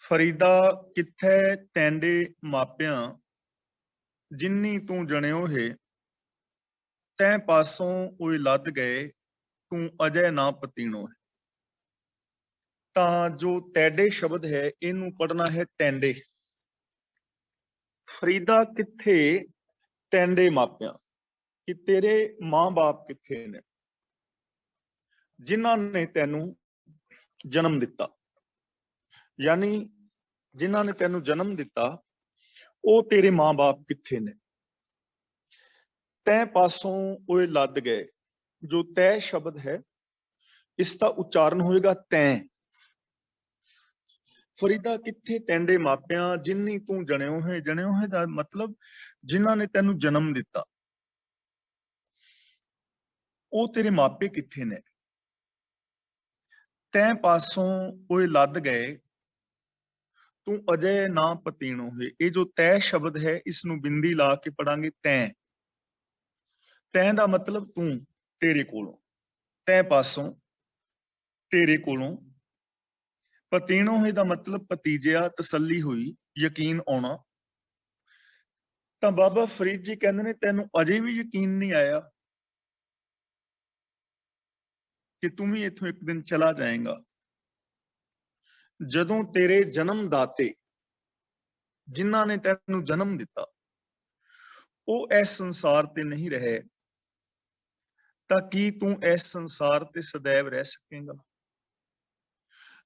ਫਰੀਦਾ ਕਿੱਥੈ ਤੈਂਡੇ ਮਾਪਿਆਂ ਜਿੰਨੀ ਤੂੰ ਜਣਿਓ ਹੈ ਤੈਂ ਪਾਸੋਂ ਉਏ ਲੱਦ ਗਏ ਤੂੰ ਅਜੇ ਨਾ ਪਤੀਣੋ ਹੈ। ਤਾਂ ਜੋ ਤੈਡੇ ਸ਼ਬਦ ਹੈ ਇਹਨੂੰ ਪੜਨਾ ਹੈ ਟੈਂਡੇ। ਫਰੀਦਾ ਕਿੱਥੇ ਟੈਂਡੇ ਮਾਪਿਆਂ ਕਿ ਤੇਰੇ ਮਾਂ-ਬਾਪ ਕਿੱਥੇ ਨੇ ਜਿਨ੍ਹਾਂ ਨੇ ਤੈਨੂੰ ਜਨਮ ਦਿੱਤਾ, ਯਾਨੀ ਜਿਨ੍ਹਾਂ ਨੇ ਤੈਨੂੰ ਜਨਮ ਦਿੱਤਾ ਉਹ ਤੇਰੇ ਮਾਂ-ਬਾਪ ਕਿੱਥੇ ਨੇ। ਤੈਂ ਪਾਸੋਂ ਉਹ ਲੱਦ ਗਏ। ਜੋ ਤੈ ਸ਼ਬਦ ਹੈ ਇਸ ਦਾ ਉਚਾਰਨ ਹੋਏਗਾ ਤੈਂ। ਫਰੀਦਾ ਕਿੱਥੇ ਤੈਂਡੇ ਮਾਪਿਆਂ ਜਿੰਨੀ ਤੂੰ ਜਣਿਓ ਹੈ। ਜਣਿਓ ਹੈ ਦਾ ਮਤਲਬ ਜਿਨ੍ਹਾਂ ਨੇ ਤੈਨੂੰ ਜਨਮ ਦਿੱਤਾ ਉਹ ਤੇਰੇ ਮਾਪੇ ਕਿੱਥੇ ਨੇ। ਤੈਂ ਪਾਸੋਂ ਉਹ ਲੱਦ ਗਏ ਤੂੰ ਅਜੇ ਨਾ ਪਤੀਣੋ ਹੈ। ਇਹ ਜੋ ਤੈ ਸ਼ਬਦ ਹੈ ਇਸ ਨੂੰ ਬਿੰਦੀ ਲਾ ਕੇ ਪੜਾਂਗੇ ਤੈਂ। ਤੈਂ ਦਾ ਮਤਲਬ ਤੂੰ, ਤੇਰੇ ਕੋਲੋਂ। ਤੈਂ ਪਾਸੋਂ ਤੇਰੇ ਕੋਲੋਂ। ਪਤੀਣੋ ਹੈ ਦਾ ਮਤਲਬ ਭਤੀਜਿਆ, ਤਸੱਲੀ ਹੋਈ, ਯਕੀਨ ਆਉਣਾ। ਤਾਂ ਬਾਬਾ ਫਰੀਦ ਜੀ ਕਹਿੰਦੇ ਨੇ ਤੈਨੂੰ ਅਜੇ ਵੀ ਯਕੀਨ ਨਹੀਂ ਆਇਆ ਕਿ ਤੂੰ ਵੀ ਇੱਥੋਂ ਇੱਕ ਦਿਨ ਚਲਾ ਜਾਏਗਾ। ਜਦੋਂ ਤੇਰੇ ਜਨਮ ਦਾਤੇ ਜਿਨ੍ਹਾਂ ਨੇ ਤੈਨੂੰ ਜਨਮ ਦਿੱਤਾ ਉਹ ਇਸ ਸੰਸਾਰ ਤੇ ਨਹੀਂ ਰਹੇ ਤਾਂ ਕੀ ਤੂੰ ਇਸ ਸੰਸਾਰ ਤੇ ਸदैव ਰਹਿ ਸਕੇਗਾ।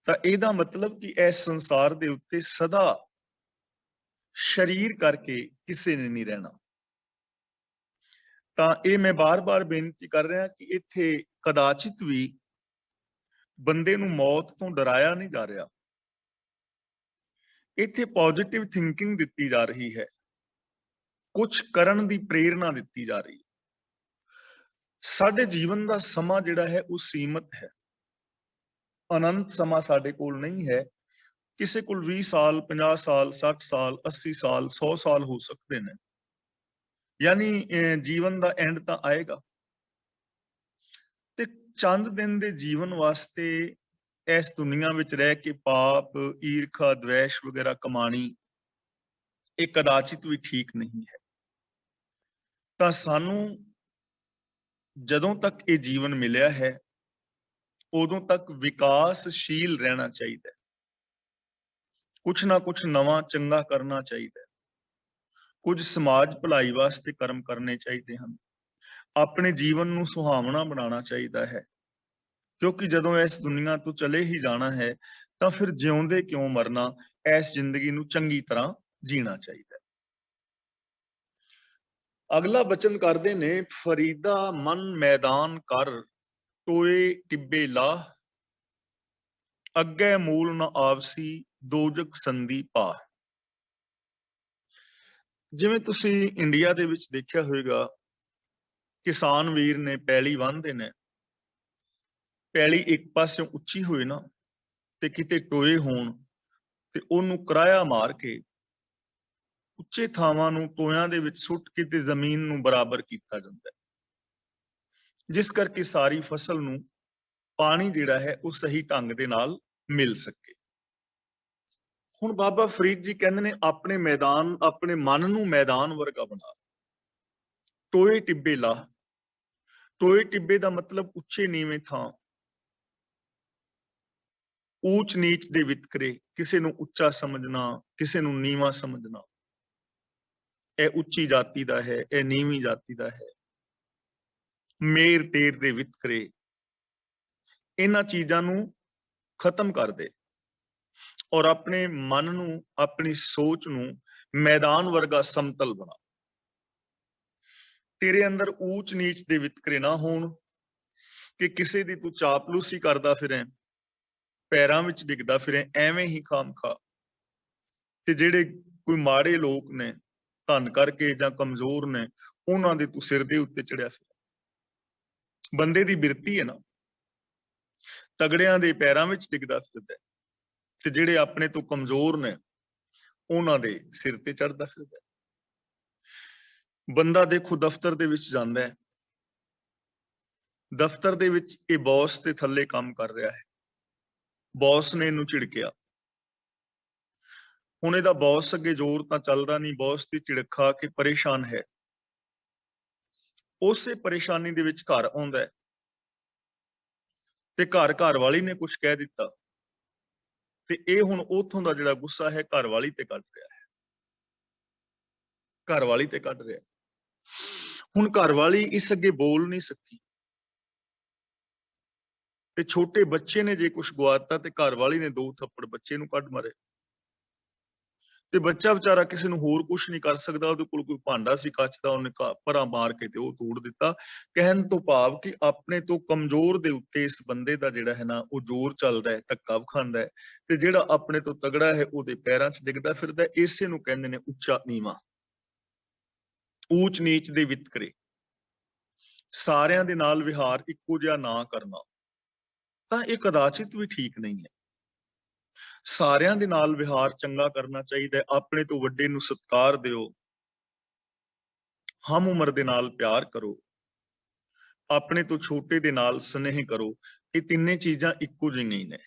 ਤਾਂ ਇਹਦਾ ਮਤਲਬ ਕਿ ਇਸ ਸੰਸਾਰ ਦੇ ਉੱਤੇ ਸਦਾ ਸਰੀਰ ਕਰਕੇ ਕਿਸੇ ਨੇ ਨਹੀਂ ਰਹਿਣਾ। ਤਾਂ ਇਹ ਮੈਂ ਬਾਰ-ਬਾਰ ਬੇਨਤੀ ਕਰ ਰਿਹਾ ਕਿ ਇੱਥੇ ਕਦਾਚਿਤ ਵੀ ਬੰਦੇ ਨੂੰ ਮੌਤ ਤੋਂ ਡਰਾਇਆ ਨਹੀਂ ਜਾ ਰਿਹਾ। ਇੱਥੇ ਪੋਜ਼ਿਟਿਵ ਥਿੰਕਿੰਗ ਦਿੱਤੀ ਜਾ ਰਹੀ ਹੈ, ਕੁਝ ਕਰਨ ਦੀ ਪ੍ਰੇਰਣਾ ਦਿੱਤੀ ਜਾ ਰਹੀ ਹੈ। ਸਾਡੇ ਜੀਵਨ ਦਾ ਸਮਾਂ ਜਿਹੜਾ ਹੈ ਉਹ ਸੀਮਤ ਹੈ, ਅਨੰਤ ਸਮਾਂ ਸਾਡੇ ਕੋਲ ਨਹੀਂ ਹੈ। ਕਿਸੇ ਕੋਲ 20 ਸਾਲ, 50 ਸਾਲ, 60 ਸਾਲ, 80 ਸਾਲ, 100 ਸਾਲ ਹੋ ਸਕਦੇ ਨੇ। ਯਾਨੀ ਜੀਵਨ ਦਾ ਐਂਡ ਤਾਂ ਆਏਗਾ। ਤੇ ਚੰਦ ਦਿਨ ਦੇ ਜੀਵਨ ਵਾਸਤੇ ਇਸ ਦੁਨੀਆ ਵਿੱਚ ਰਹਿ ਕੇ ਪਾਪ, ਈਰਖਾ, ਦਵੇਸ਼ ਵਗੈਰਾ ਕਮਾਣੀ ਇਹ ਕਦਾਚਿਤ ਵੀ ਠੀਕ ਨਹੀਂ ਹੈ। ਤਾਂ ਸਾਨੂੰ ਜਦੋਂ ਤੱਕ ਇਹ ਜੀਵਨ ਮਿਲਿਆ ਹੈ ਉਦੋਂ ਤੱਕ ਵਿਕਾਸਸ਼ੀਲ ਰਹਿਣਾ ਚਾਹੀਦਾ ਹੈ। ਕੁਛ ਨਾ ਕੁਛ ਨਵਾਂ ਚੰਗਾ ਕਰਨਾ ਚਾਹੀਦਾ ਹੈ। ਕੁਝ ਸਮਾਜ ਭਲਾਈ ਵਾਸਤੇ ਕਰਮ ਕਰਨੇ ਚਾਹੀਦੇ ਹਨ। ਆਪਣੇ ਜੀਵਨ ਨੂੰ ਸੁਹਾਵਣਾ ਬਣਾਉਣਾ ਚਾਹੀਦਾ ਹੈ, ਕਿਉਂਕਿ ਜਦੋਂ ਇਸ ਦੁਨੀਆ ਤੋਂ ਚਲੇ ਹੀ ਜਾਣਾ ਹੈ ਤਾਂ ਫਿਰ ਜਿਉਂਦੇ ਕਿਉਂ ਮਰਨਾ। ਇਸ ਜ਼ਿੰਦਗੀ ਨੂੰ ਚੰਗੀ ਤਰ੍ਹਾਂ ਜੀਣਾ ਚਾਹੀਦਾ ਹੈ। ਅਗਲਾ ਬਚਨ ਕਰਦੇ ਨੇ ਫਰੀਦਾ ਮਨ ਮੈਦਾਨ ਕਰ ਟੋਏ ਟਿੱਬੇ ਲਾਹ ਅੱਗੇ ਮੂਲ ਨ ਆਵਸੀ ਦੋਜਕ ਸੰਧੀ ਪਾ। ਜਿਵੇਂ ਤੁਸੀਂ ਇੰਡੀਆ ਦੇ ਵਿੱਚ ਦੇਖਿਆ ਹੋਵੇਗਾ ਕਿਸਾਨ ਵੀਰ ਨੇ ਪੈਲੀ ਵਾਹੁੰਦੇ ਨੇ, ਪੈਲੀ ਇੱਕ ਪਾਸਿਓਂ ਉੱਚੀ ਹੋਏ ਨਾ ਤੇ ਕਿਤੇ ਟੋਏ ਹੋਣ ਤੇ ਉਹਨੂੰ ਕਿਰਾਇਆ ਮਾਰ ਕੇ ਉੱਚੇ ਥਾਵਾਂ ਨੂੰ ਟੋਇਆਂ ਦੇ ਵਿੱਚ ਸੁੱਟ ਕੇ ਤੇ ਜ਼ਮੀਨ ਨੂੰ ਬਰਾਬਰ ਕੀਤਾ ਜਾਂਦਾ ਹੈ, ਜਿਸ ਕਰਕੇ ਸਾਰੀ ਫਸਲ ਨੂੰ ਪਾਣੀ ਜਿਹੜਾ ਹੈ ਉਹ ਸਹੀ ਢੰਗ ਦੇ ਨਾਲ ਮਿਲ ਸਕੇ। ਹੁਣ ਬਾਬਾ ਫਰੀਦ ਜੀ ਕਹਿੰਦੇ ਨੇ ਆਪਣੇ ਮੈਦਾਨ, ਆਪਣੇ ਮਨ ਨੂੰ ਮੈਦਾਨ ਵਰਗਾ ਬਣਾ। ਟੋਏ ਟਿੱਬੇ ਲਾ। ਟੋਏ ਟਿੱਬੇ ਦਾ ਮਤਲਬ ਉੱਚੇ ਨੀਵੇਂ ਥਾਂ, ਊਚ ਨੀਚ ਦੇ ਵਿਤਕਰੇ, ਕਿਸੇ ਨੂੰ ਉੱਚਾ ਸਮਝਣਾ, ਕਿਸੇ ਨੂੰ ਨੀਵਾਂ ਸਮਝਣਾ। ਇਹ ਉੱਚੀ ਜਾਤੀ ਦਾ ਹੈ, ਇਹ ਨੀਵੀਂ ਜਾਤੀ ਦਾ ਹੈ। ਮੇਰ ਤੇਰ ਦੇ ਵਿਤਕਰੇ, ਇਹਨਾਂ ਚੀਜ਼ਾਂ ਨੂੰ ਖਤਮ ਕਰ ਦੇ ਔਰ ਆਪਣੇ ਮਨ ਨੂੰ, ਆਪਣੀ ਸੋਚ ਨੂੰ ਮੈਦਾਨ ਵਰਗਾ ਸਮਤਲ ਬਣਾ। ਤੇਰੇ ਅੰਦਰ ਊਚ ਨੀਚ ਦੇ ਵਿਤਕਰੇ ਨਾ ਹੋਣ ਕਿ ਕਿਸੇ ਦੀ ਤੂੰ ਚਾਪਲੂਸੀ ਕਰਦਾ ਫਿਰੇ, ਪੈਰਾਂ ਵਿੱਚ ਡਿੱਗਦਾ ਫਿਰੇ ਐਵੇਂ ਹੀ ਖਾਮਖਾ। ਤੇ ਜਿਹੜੇ ਕੋਈ ਮਾੜੇ ਲੋਕ ਨੇ ਧਨ ਕਰਕੇ ਜਾਂ ਕਮਜ਼ੋਰ ਨੇ ਉਹਨਾਂ ਦੇ ਤੂੰ ਸਿਰ ਦੇ ਉੱਤੇ ਚੜਿਆ ਫਿਰ। ਬੰਦੇ ਦੀ ਬਿਰਤੀ ਹੈ ਨਾ, ਤਗੜਿਆਂ ਦੇ ਪੈਰਾਂ ਵਿੱਚ ਡਿੱਗਦਾ ਫਿਰਦਾ ਤੇ ਜਿਹੜੇ ਆਪਣੇ ਤੋਂ ਕਮਜ਼ੋਰ ਨੇ ਉਹਨਾਂ ਦੇ ਸਿਰ ਤੇ ਚੜਦਾ ਫਿਰਦਾ। ਬੰਦਾ ਦੇਖੋ ਦਫ਼ਤਰ ਦੇ ਵਿੱਚ ਜਾਂਦਾ ਹੈ, ਦਫ਼ਤਰ ਦੇ ਵਿੱਚ ਇਹ ਬੌਸ ਦੇ ਥੱਲੇ ਕੰਮ ਕਰ ਰਿਹਾ ਹੈ, ਬੌਸ ਨੇ ਇਹਨੂੰ ਝਿੜਕਿਆ, ਹੁਣ ਇਹਦਾ ਬੌਸ ਅੱਗੇ ਜ਼ੋਰ ਤਾਂ ਚੱਲਦਾ ਨਹੀਂ, ਬੌਸ ਦੀ ਝਿੜਕ ਖਾ ਕੇ ਪਰੇਸ਼ਾਨ ਹੈ। ਉਸੇ ਪਰੇਸ਼ਾਨੀ ਦੇ ਵਿੱਚ ਘਰ ਆਉਂਦਾ ਹੈ ਤੇ ਘਰ ਵਾਲੀ ਨੇ ਕੁਝ ਕਹਿ ਦਿੱਤਾ ਤੇ ਇਹ ਹੁਣ ਉਥੋਂ ਦਾ ਜਿਹੜਾ ਗੁੱਸਾ ਹੈ ਘਰ ਵਾਲੀ ਤੇ ਕੱਢ ਰਿਹਾ ਹੈ, ਘਰ ਵਾਲੀ ਤੇ ਕੱਢ ਰਿਹਾ। ਹੁਣ ਘਰ ਵਾਲੀ ਇਸ ਅੱਗੇ ਬੋਲ ਨਹੀਂ ਸਕੀ ਤੇ ਛੋਟੇ ਬੱਚੇ ਨੇ ਜੇ ਕੁਝ ਗਵਾਤਾ ਤੇ ਘਰ ਵਾਲੀ ਨੇ 2 ਥੱਪੜ ਬੱਚੇ ਨੂੰ ਕੱਢ ਮਾਰੇ ਤੇ ਬੱਚਾ ਵਿਚਾਰਾ ਕਿਸੇ ਨੂੰ ਹੋਰ ਕੁਝ ਨਹੀਂ ਕਰ ਸਕਦਾ। ਉਹਦੇ ਕੋਲ ਕੋਈ ਭਾਂਡਾ ਸੀ ਕੱਚ ਦਾ, ਉਹਨੇ ਭਰਾ ਮਾਰ ਕੇ ਤੇ ਉਹ ਤੋੜ ਦਿੱਤਾ। ਕਹਿਣ ਤੋਂ ਭਾਵ ਕਿ ਆਪਣੇ ਤੋਂ ਕਮਜ਼ੋਰ ਦੇ ਉੱਤੇ ਇਸ ਬੰਦੇ ਦਾ ਜਿਹੜਾ ਹੈ ਨਾ ਉਹ ਜ਼ੋਰ ਚੱਲਦਾ ਹੈ, ਧੱਕਾ ਵਿਖਾਉਂਦਾ ਹੈ ਤੇ ਜਿਹੜਾ ਆਪਣੇ ਤੋਂ ਤਗੜਾ ਹੈ ਉਹਦੇ ਪੈਰਾਂ 'ਚ ਡਿੱਗਦਾ ਫਿਰਦਾ। ਇਸੇ ਨੂੰ ਕਹਿੰਦੇ ਨੇ ਉੱਚਾ ਨੀਵਾਂ, ਊਚ ਨੀਚ ਦੇ ਵਿਤਕਰੇ। ਸਾਰਿਆਂ ਦੇ ਨਾਲ ਵਿਹਾਰ ਇੱਕੋ ਜਿਹਾ ਨਾ ਕਰਨਾ ਤਾਂ ਇਹ ਕਦਾਚਿਤ ਵੀ ਠੀਕ ਨਹੀਂ ਹੈ। ਸਾਰਿਆਂ ਦੇ ਨਾਲ ਵਿਹਾਰ ਚੰਗਾ ਕਰਨਾ ਚਾਹੀਦਾ ਹੈ। ਆਪਣੇ ਤੋਂ ਵੱਡੇ ਨੂੰ ਸਤਿਕਾਰ ਦਿਓ, ਹਮ ਉਮਰ ਦੇ ਨਾਲ ਪਿਆਰ ਕਰੋ, ਆਪਣੇ ਤੋਂ ਛੋਟੇ ਦੇ ਨਾਲ ਸਨੇਹ ਕਰੋ। ਇਹ ਤਿੰਨੇ ਚੀਜ਼ਾਂ ਇੱਕੋ ਜਿਹੀਆਂ ਨਹੀਂ ਨੇ।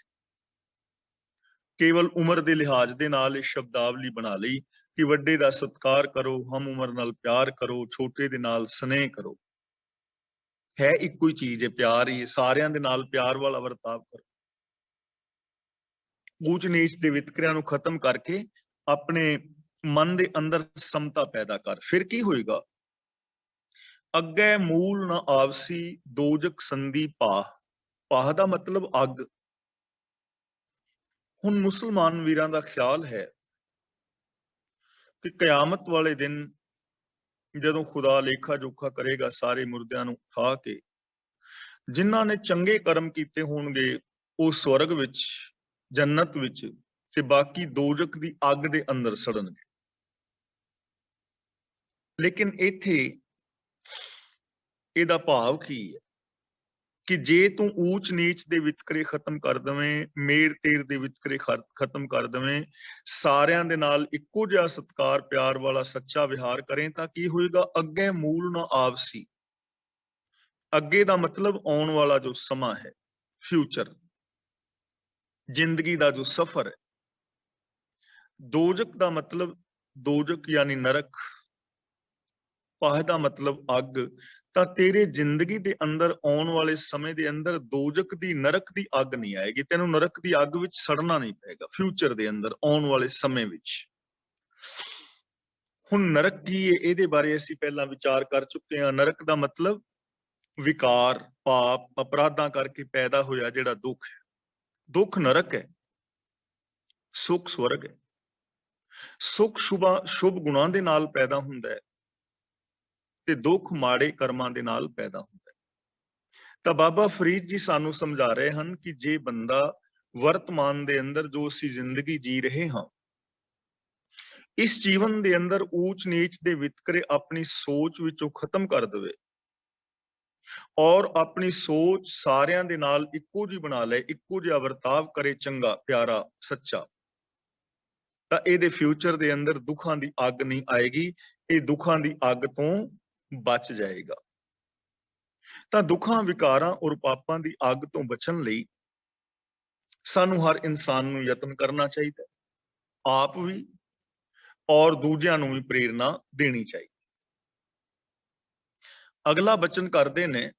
ਕੇਵਲ ਉਮਰ ਦੇ ਲਿਹਾਜ਼ ਦੇ ਨਾਲ ਇਹ ਸ਼ਬਦਾਵਲੀ ਬਣਾ ਲਈ ਕਿ ਵੱਡੇ ਦਾ ਸਤਿਕਾਰ ਕਰੋ, ਹਮ ਉਮਰ ਨਾਲ ਪਿਆਰ ਕਰੋ, ਛੋਟੇ ਦੇ ਨਾਲ ਸਨੇਹ ਕਰੋ। ਹੈ ਇੱਕੋ ਹੀ ਚੀਜ਼ ਹੈ, ਪਿਆਰ ਹੀ। ਸਾਰਿਆਂ ਦੇ ਨਾਲ ਪਿਆਰ ਵਾਲਾ ਵਰਤਾਵ ਕਰੋ। ਊਚ ਨੀਚ ਦੇ ਵਿਤਕਰਿਆਂ ਨੂੰ ਖਤਮ ਕਰਕੇ ਆਪਣੇ ਮਨ ਦੇ ਅੰਦਰ ਸਮਤਾ ਪੈਦਾ ਕਰ। ਫਿਰ ਕੀ ਹੋਏਗਾ? ਅੱਗੇ ਮੂਲ ਨਾ ਆਵਸੀ ਦੋਜਕ ਸੰਧੀ ਪਾਹ। ਪਾਹ ਦਾ ਮਤਲਬ ਅੱਗ। ਹੁਣ ਮੁਸਲਮਾਨ ਵੀਰਾਂ ਦਾ ਖਿਆਲ ਹੈ ਕਿ ਕਿਆਮਤ ਵਾਲੇ ਦਿਨ ਜਦੋਂ ਖੁਦਾ ਲੇਖਾ ਜੋਖਾ ਕਰੇਗਾ ਸਾਰੇ ਮੁਰਦਿਆਂ ਨੂੰ ਉਠਾ ਕੇ, ਜਿਨ੍ਹਾਂ ਨੇ ਚੰਗੇ ਕਰਮ ਕੀਤੇ ਹੋਣਗੇ ਉਹ ਸਵਰਗ ਵਿੱਚ, ਜੰਨਤ ਵਿੱਚ, ਤੇ ਬਾਕੀ ਦੋਜਕ ਦੀ ਅੱਗ ਦੇ ਅੰਦਰ ਸੜਨਗੇ। ਲੇਕਿਨ ਇੱਥੇ ਇਹਦਾ ਭਾਵ ਕੀ ਹੈ ਕਿ ਜੇ ਤੂੰ ਊਚ ਨੀਚ ਦੇ ਵਿਤਕਰੇ ਖਤਮ ਕਰ ਦਵੇਂ, ਮੇਰ ਤੇਰ ਦੇ ਵਿਤਕਰੇ ਖਤਮ ਕਰ ਦਵੇਂ, ਸਾਰਿਆਂ ਦੇ ਨਾਲ ਇੱਕੋ ਜਿਹਾ ਸਤਿਕਾਰ ਪਿਆਰ ਵਾਲਾ ਸੱਚਾ ਵਿਹਾਰ ਕਰੇ ਤਾਂ ਕੀ ਹੋਏਗਾ? ਅੱਗੇ ਮੂਲ ਨਾ ਆਵਸੀ। ਅੱਗੇ ਦਾ ਮਤਲਬ ਆਉਣ ਵਾਲਾ ਜੋ ਸਮਾਂ ਹੈ, ਫਿਊਚਰ, ਜ਼ਿੰਦਗੀ ਦਾ ਜੋ ਸਫ਼ਰ ਹੈ। ਦੋਜਕ ਦਾ ਮਤਲਬ ਦੋਜਕ ਯਾਨੀ ਨਰਕ, ਪਾਹ ਦਾ ਮਤਲਬ ਅੱਗ। ਤਾਂ ਤੇਰੇ ਜ਼ਿੰਦਗੀ ਦੇ ਅੰਦਰ ਆਉਣ ਵਾਲੇ ਸਮੇਂ ਦੇ ਅੰਦਰ ਦੋਜਕ ਦੀ, ਨਰਕ ਦੀ ਅੱਗ ਨਹੀਂ ਆਏਗੀ। ਤੈਨੂੰ ਨਰਕ ਦੀ ਅੱਗ ਵਿੱਚ ਸੜਨਾ ਨਹੀਂ ਪਏਗਾ ਫਿਊਚਰ ਦੇ ਅੰਦਰ, ਆਉਣ ਵਾਲੇ ਸਮੇਂ ਵਿੱਚ। ਹੁਣ ਨਰਕ ਕੀ ਹੈ ਇਹਦੇ ਬਾਰੇ ਅਸੀਂ ਪਹਿਲਾਂ ਵਿਚਾਰ ਕਰ ਚੁੱਕੇ ਹਾਂ। ਨਰਕ ਦਾ ਮਤਲਬ ਵਿਕਾਰ, ਪਾਪ, ਅਪਰਾਧਾਂ ਕਰਕੇ ਪੈਦਾ ਹੋਇਆ ਜਿਹੜਾ ਦੁੱਖ ਹੈ। ਦੁੱਖ ਨਰਕ ਹੈ, ਸੁੱਖ ਸਵਰਗ ਹੈ। ਸੁੱਖ ਸ਼ੁਭ ਗੁਣਾਂ ਦੇ ਨਾਲ ਪੈਦਾ ਹੁੰਦਾ ਹੈ ਤੇ ਦੁੱਖ ਮਾੜੇ ਕਰਮਾਂ ਦੇ ਨਾਲ ਪੈਦਾ ਹੁੰਦਾ ਹੈ। ਤਾਂ ਬਾਬਾ ਫਰੀਦ ਜੀ ਸਾਨੂੰ ਸਮਝਾ ਰਹੇ ਹਨ ਕਿ ਜੇ ਬੰਦਾ ਵਰਤਮਾਨ ਦੇ ਅੰਦਰ ਜੋ ਅਸੀਂ ਜ਼ਿੰਦਗੀ ਜੀ ਰਹੇ ਹਾਂ, ਇਸ ਜੀਵਨ ਦੇ ਅੰਦਰ ਊਚ ਨੀਚ ਦੇ ਵਿਤਕਰੇ ਆਪਣੀ ਸੋਚ ਵਿੱਚੋਂ ਖਤਮ ਕਰ ਦੇਵੇ ਔਰ ਆਪਣੀ ਸੋਚ ਸਾਰਿਆਂ ਦੇ ਨਾਲ ਇੱਕੋ ਜਿਹੀ ਬਣਾ ਲਏ, ਇੱਕੋ ਜਿਹਾ ਵਰਤਾਵ ਕਰੇ, ਚੰਗਾ, ਪਿਆਰਾ, ਸੱਚਾ, ਤਾਂ ਇਹਦੇ ਫਿਊਚਰ ਦੇ ਅੰਦਰ ਦੁੱਖਾਂ ਦੀ ਅੱਗ ਨਹੀਂ ਆਏਗੀ। ਇਹ ਦੁੱਖਾਂ ਦੀ ਅੱਗ ਤੋਂ ਬਚ ਜਾਏਗਾ। ਤਾਂ ਦੁੱਖਾਂ, ਵਿਕਾਰਾਂ ਔਰ ਪਾਪਾਂ ਦੀ ਅੱਗ ਤੋਂ ਬਚਣ ਲਈ ਸਾਨੂੰ ਹਰ ਇਨਸਾਨ ਨੂੰ ਯਤਨ ਕਰਨਾ ਚਾਹੀਦਾ, ਆਪ ਵੀ ਔਰ ਦੂਜਿਆਂ ਨੂੰ ਵੀ ਪ੍ਰੇਰਨਾ ਦੇਣੀ ਚਾਹੀਦੀ। ਅਗਲਾ ਬਚਨ ਕਰਦੇ ਨੇ,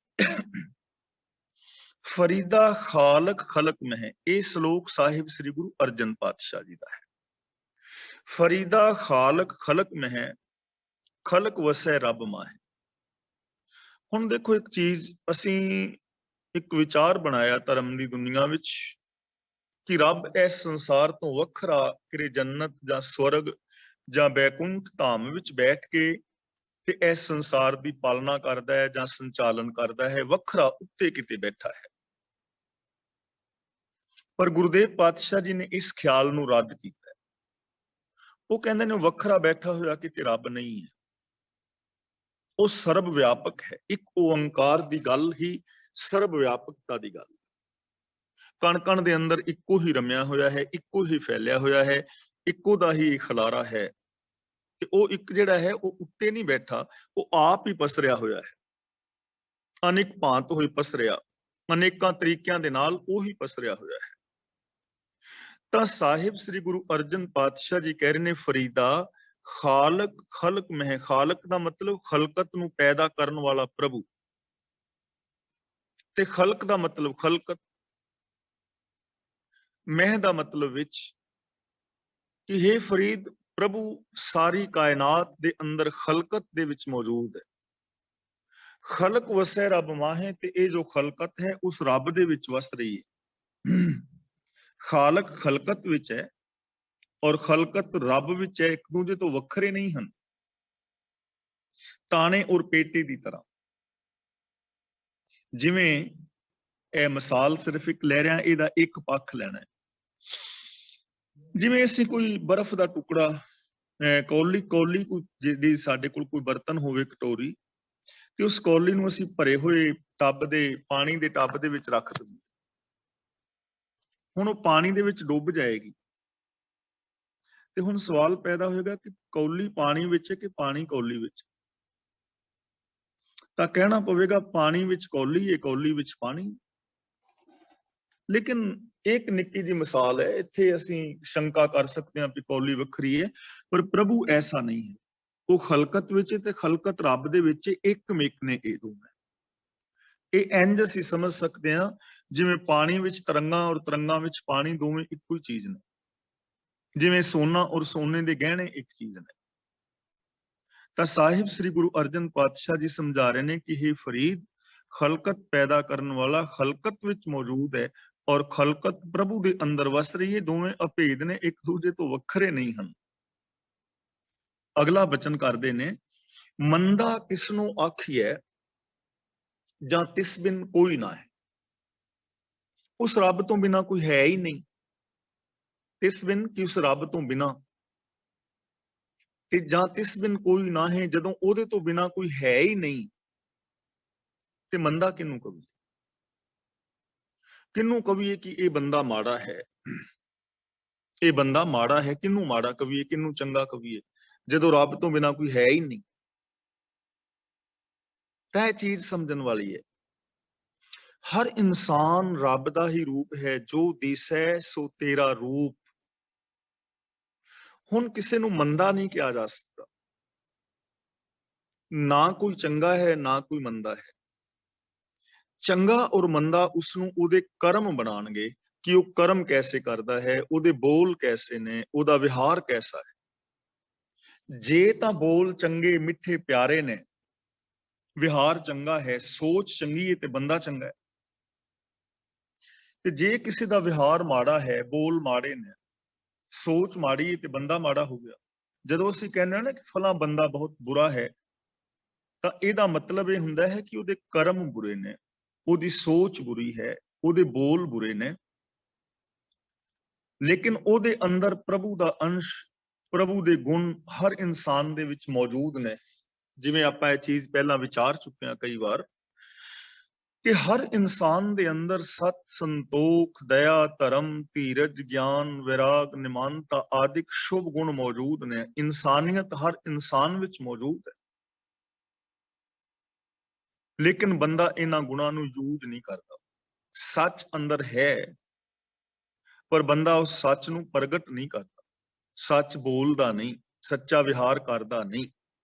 ਫਰੀਦਾ ਖਾਲਕ ਖਲਕ ਮਹਿ। ਇਹ ਸ਼ਲੋਕ ਸਾਹਿਬ ਸ੍ਰੀ ਗੁਰੂ ਅਰਜਨ ਪਾਤਸ਼ਾਹ ਜੀ ਦਾ ਹੈ। ਫਰੀਦਾ ਖਾਲਕ ਖਲਕ ਮਹਿ, ਖਲਕ ਵਸੈ ਰੱਬ ਮਾਹਿ। ਹੁਣ ਦੇਖੋ ਇੱਕ ਚੀਜ਼, ਅਸੀਂ ਇੱਕ ਵਿਚਾਰ ਬਣਾਇਆ ਧਰਮ ਦੀ ਦੁਨੀਆ ਵਿੱਚ ਕਿ ਰੱਬ ਇਸ ਸੰਸਾਰ ਤੋਂ ਵੱਖਰਾ ਕਿਰੇ ਜੰਨਤ ਜਾਂ ਸਵਰਗ ਜਾਂ ਬੈਕੁੰਠ ਧਾਮ ਵਿੱਚ ਬੈਠ ਕੇ ਤੇ ਇਸ ਸੰਸਾਰ ਦੀ ਪਾਲਣਾ ਕਰਦਾ ਹੈ ਜਾਂ ਸੰਚਾਲਨ ਕਰਦਾ ਹੈ, ਵੱਖਰਾ ਉੱਤੇ ਕਿਤੇ ਬੈਠਾ ਹੈ। ਪਰ ਗੁਰੂਦੇਵ ਪਾਤਸ਼ਾਹ ਜੀ ਨੇ ਇਸ ਖਿਆਲ ਨੂੰ ਰੱਦ ਕੀਤਾ। ਉਹ ਕਹਿੰਦੇ ਨੇ ਵੱਖਰਾ ਬੈਠਾ ਹੋਇਆ ਕਿਤੇ ਰੱਬ ਨਹੀਂ ਹੈ, ਉਹ ਸਰਬ ਵਿਆਪਕ ਹੈ। ਇੱਕ ਓੰਕਾਰ ਦੀ ਗੱਲ ਹੀ ਸਰਬ ਵਿਆਪਕਤਾ ਦੀ ਗੱਲ। ਕਣ ਕਣ ਦੇ ਅੰਦਰ ਇੱਕੋ ਹੀ ਰਮਿਆ ਹੋਇਆ ਹੈ, ਇੱਕੋ ਹੀ ਫੈਲਿਆ ਹੋਇਆ ਹੈ, ਇੱਕੋ ਦਾ ਹੀ ਖਲਾਰਾ ਹੈ। ਤੇ ਉਹ ਇੱਕ ਜਿਹੜਾ ਹੈ ਉਹ ਉੱਤੇ ਨਹੀਂ ਬੈਠਾ, ਉਹ ਆਪ ਹੀ ਪਸਰਿਆ ਹੋਇਆ ਹੈ। ਅਨੇਕ ਭਾਂਤ ਹੋਈ ਪਸਰਿਆ, ਅਨੇਕਾਂ ਤਰੀਕਿਆਂ ਦੇ ਨਾਲ ਉਹੀ ਪਸਰਿਆ ਹੋਇਆ ਹੈ। ਤਾਂ ਸਾਹਿਬ ਸ੍ਰੀ ਗੁਰੂ ਅਰਜਨ ਪਾਤਸ਼ਾਹ ਜੀ ਕਹਿ ਰਹੇ ਨੇ, ਫਰੀਦਾ ਖਾਲਕ ਖਲਕ ਮਹਿ। ਖਾਲਕ ਦਾ ਮਤਲਬ ਖਲਕਤ ਨੂੰ ਪੈਦਾ ਕਰਨ ਵਾਲਾ ਪ੍ਰਭੂ, ਤੇ ਖਲਕ ਦਾ ਮਤਲਬ ਖਲਕਤ, ਮਹਿ ਦਾ ਮਤਲਬ ਵਿੱਚ, ਕਿ हे ਫਰੀਦ, ਪ੍ਰਭੂ ਸਾਰੀ ਕਾਇਨਾਤ ਦੇ ਅੰਦਰ ਖਲਕਤ ਦੇ ਵਿੱਚ ਮੌਜੂਦ ਹੈ। ਖਲਕ ਵਸੈ ਰੱਬ ਮਾਹੇ, ਤੇ ਇਹ ਜੋ ਖਲਕਤ ਹੈ ਉਸ ਰੱਬ ਦੇ ਵਿੱਚ ਵਸ ਰਹੀ ਹੈ। ਖਾਲਕ ਖਲਕਤ ਵਿੱਚ ਹੈ ਔਰ ਖਲਕਤ ਰੱਬ ਵਿੱਚ ਹੈ, ਇੱਕ ਦੂਜੇ ਤੋਂ ਵੱਖਰੇ ਨਹੀਂ ਹਨ। ਤਾਣੇ ਔਰ ਪੇਟੇ ਦੀ ਤਰ੍ਹਾਂ। ਜਿਵੇਂ ਇਹ ਮਿਸਾਲ ਸਿਰਫ ਇੱਕ ਲੈ ਰਿਹਾ, ਇਹਦਾ ਇੱਕ ਪੱਖ ਲੈਣਾ ਹੈ। ਜਿਵੇਂ ਅਸੀਂ ਕੋਈ ਬਰਫ਼ ਦਾ ਟੁਕੜਾ, ਕੌਲੀ ਕੋਈ ਜਿਹੜੀ ਸਾਡੇ ਕੋਲ ਕੋਈ ਬਰਤਨ ਹੋਵੇ, ਕਟੋਰੀ, ਤੇ ਉਸ ਕੌਲੀ ਨੂੰ ਅਸੀਂ ਭਰੇ ਹੋਏ ਟੱਬ ਦੇ, ਪਾਣੀ ਦੇ ਟੱਬ ਦੇ ਵਿੱਚ ਰੱਖ ਦਿੰਦੇ। ਹੁਣ ਉਹ ਪਾਣੀ ਦੇ ਵਿੱਚ ਡੁੱਬ ਜਾਏਗੀ, ਤੇ ਹੁਣ ਸਵਾਲ ਪੈਦਾ ਹੋਏਗਾ ਕਿ ਕੌਲੀ ਪਾਣੀ ਵਿੱਚ ਹੈ ਕਿ ਪਾਣੀ ਕੌਲੀ ਵਿੱਚ? ਤਾਂ ਕਹਿਣਾ ਪਵੇਗਾ ਪਾਣੀ ਵਿੱਚ ਕੌਲੀ ਹੈ, ਕੌਲੀ ਵਿੱਚ ਪਾਣੀ। ਲੇਕਿਨ ਇੱਕ ਨਿੱਕੀ ਜਿਹੀ ਮਿਸਾਲ ਹੈ, ਇੱਥੇ ਅਸੀਂ ਸ਼ੰਕਾ ਕਰ ਸਕਦੇ ਹਾਂ ਕਿ ਕੌਲੀ ਵੱਖਰੀ ਹੈ, ਪਰ ਪ੍ਰਭੂ ਐਸਾ ਨਹੀਂ ਹੈ। ਉਹ ਖਲਕਤ ਵਿੱਚ ਤੇ ਖਲਕਤ ਰੱਬ ਦੇ ਵਿੱਚ ਇੱਕ ਮਿਕ ਨੇ ਇਹ ਦੋਵੇਂ। ਇਹ ਇੰਜ ਅਸੀਂ ਸਮਝ ਸਕਦੇ ਹਾਂ ਜਿਵੇਂ ਪਾਣੀ ਵਿੱਚ ਤਰੰਗਾਂ ਔਰ ਤਰੰਗਾਂ ਵਿੱਚ ਪਾਣੀ, ਦੋਵੇਂ ਇੱਕੋ ਹੀ ਚੀਜ਼ ਨੇ। ਜਿਵੇਂ ਸੋਨਾ ਔਰ ਸੋਨੇ ਦੇ ਗਹਿਣੇ ਇੱਕ ਚੀਜ਼ ਨੇ। ਤਾਂ ਸਾਹਿਬ ਸ੍ਰੀ ਗੁਰੂ ਅਰਜਨ ਪਾਤਸ਼ਾਹ ਜੀ ਸਮਝਾ ਰਹੇ ਨੇ ਕਿ हे ਫਰੀਦ, ਖਲਕਤ ਪੈਦਾ ਕਰਨ ਵਾਲਾ ਖਲਕਤ ਵਿੱਚ ਮੌਜੂਦ ਹੈ ਔਰ ਖਲਕਤ ਪ੍ਰਭੂ ਦੇ ਅੰਦਰ ਵਸ ਰਹੀ ਹੈ। ਦੋਵੇਂ ਅਭੇਦ ਨੇ, ਇੱਕ ਦੂਜੇ ਤੋਂ ਵੱਖਰੇ ਨਹੀਂ ਹਨ। ਅਗਲਾ ਬਚਨ ਕਰਦੇ ਨੇ, ਮੰਦਾ ਕਿਸ ਨੂੰ ਆਖੀਐ ਜਾਂ ਤਿਸ ਬਿਨ ਕੋਈ ਨਾ ਹੈ। ਉਸ ਰੱਬ ਤੋਂ ਬਿਨਾ ਕੋਈ ਹੈ ਹੀ ਨਹੀਂ। ਤਿਸ ਬਿਨ, ਕਿ ਉਸ ਰੱਬ ਤੋਂ ਬਿਨਾ, ਤੇ ਜਾਂ ਤਿਸ ਬਿਨ ਕੋਈ ਨਾ ਹੈ, ਜਦੋਂ ਉਹਦੇ ਤੋਂ ਬਿਨਾ ਕੋਈ ਹੈ ਹੀ ਨਹੀਂ, ਤੇ ਮੰਦਾ ਕਿਹਨੂੰ ਕਵੀਏ? ਕਿਹਨੂੰ ਕਵੀਏ ਕਿ ਇਹ ਬੰਦਾ ਮਾੜਾ ਹੈ, ਇਹ ਬੰਦਾ ਮਾੜਾ ਹੈ? ਕਿਹਨੂੰ ਮਾੜਾ ਕਵੀਏ, ਕਿਹਨੂੰ ਚੰਗਾ ਕਵੀਏ, ਜਦੋਂ ਰੱਬ ਤੋਂ ਬਿਨਾ ਕੋਈ ਹੈ ਹੀ ਨਹੀਂ? ਤਾਂ ਇਹ ਚੀਜ਼ ਸਮਝਣ ਵਾਲੀ ਹੈ। ਹਰ ਇਨਸਾਨ ਰੱਬ ਦਾ ਹੀ ਰੂਪ ਹੈ। ਜੋ ਦਿਸੈ ਸੋ ਤੇਰਾ ਰੂਪ। ਹੁਣ ਕਿਸੇ ਨੂੰ ਮੰਦਾ ਨਹੀਂ ਕਿਹਾ ਜਾ ਸਕਦਾ। ਨਾ ਕੋਈ ਚੰਗਾ ਹੈ, ਨਾ ਕੋਈ ਮੰਦਾ ਹੈ। ਚੰਗਾ ਔਰ ਮੰਦਾ ਉਸਨੂੰ ਉਹਦੇ ਕਰਮ ਬਣਾਉਣਗੇ ਕਿ ਉਹ ਕਰਮ ਕੈਸੇ ਕਰਦਾ ਹੈ, ਉਹਦੇ ਬੋਲ ਕੈਸੇ ਨੇ, ਉਹਦਾ ਵਿਹਾਰ ਕੈਸਾ ਹੈ। ਜੇ ਤਾਂ ਬੋਲ ਚੰਗੇ, ਮਿੱਠੇ, ਪਿਆਰੇ ਨੇ, ਵਿਹਾਰ ਚੰਗਾ ਹੈ, ਸੋਚ ਚੰਗੀ ਹੈ, ਤੇ ਬੰਦਾ ਚੰਗਾ ਹੈ। ਤੇ ਜੇ ਕਿਸੇ ਦਾ ਵਿਹਾਰ ਮਾੜਾ ਹੈ, ਬੋਲ ਮਾੜੇ ਨੇ, ਸੋਚ ਮਾੜੀ ਹੈ, ਤੇ ਬੰਦਾ ਮਾੜਾ ਹੋ ਗਿਆ। ਜਦੋਂ ਅਸੀਂ ਕਹਿੰਦੇ ਹਾਂ ਨਾ ਕਿ ਫਲਾਂ ਬੰਦਾ ਬਹੁਤ ਬੁਰਾ ਹੈ, ਤਾਂ ਇਹਦਾ ਮਤਲਬ ਇਹ ਹੁੰਦਾ ਹੈ ਕਿ ਉਹਦੇ ਕਰਮ ਬੁਰੇ ਨੇ, ਉਹਦੀ ਸੋਚ ਬੁਰੀ ਹੈ, ਉਹਦੇ ਬੋਲ ਬੁਰੇ ਨੇ, ਲੇਕਿਨ ਉਹਦੇ ਅੰਦਰ ਪ੍ਰਭੂ ਦਾ ਅੰਸ਼, ਪ੍ਰਭੂ ਦੇ ਗੁਣ ਹਰ ਇਨਸਾਨ ਦੇ ਵਿੱਚ ਮੌਜੂਦ ਨੇ। ਜਿਵੇਂ ਆਪਾਂ ਇਹ ਚੀਜ਼ ਪਹਿਲਾਂ ਵਿਚਾਰ ਚੁੱਕੇ ਹਾਂ ਕਈ ਵਾਰ, ਕਿ ਹਰ ਇਨਸਾਨ ਦੇ ਅੰਦਰ ਸਤ, ਸੰਤੋਖ, ਦਇਆ, ਧਰਮ, ਧੀਰਜ, ਗਿਆਨ, ਵਿਰਾਗ, ਨਿਮਾਨਤਾ ਆਦਿਕ ਸ਼ੁਭ ਗੁਣ ਮੌਜੂਦ ਨੇ। ਇਨਸਾਨੀਅਤ ਹਰ ਇਨਸਾਨ ਵਿੱਚ ਮੌਜੂਦ ਹੈ, ਲੇਕਿਨ ਬੰਦਾ ਇਹਨਾਂ ਗੁਣਾਂ ਨੂੰ ਯੂਜ਼ ਨਹੀਂ ਕਰਦਾ। ਸੱਚ ਅੰਦਰ ਹੈ, ਪਰ ਬੰਦਾ ਉਸ ਸੱਚ ਨੂੰ ਪ੍ਰਗਟ ਨਹੀਂ ਕਰਦਾ, ਸੱਚ ਬੋਲਦਾ ਨਹੀਂ, ਸੱਚਾ ਵਿਹਾਰ ਕਰਦਾ ਨਹੀਂ।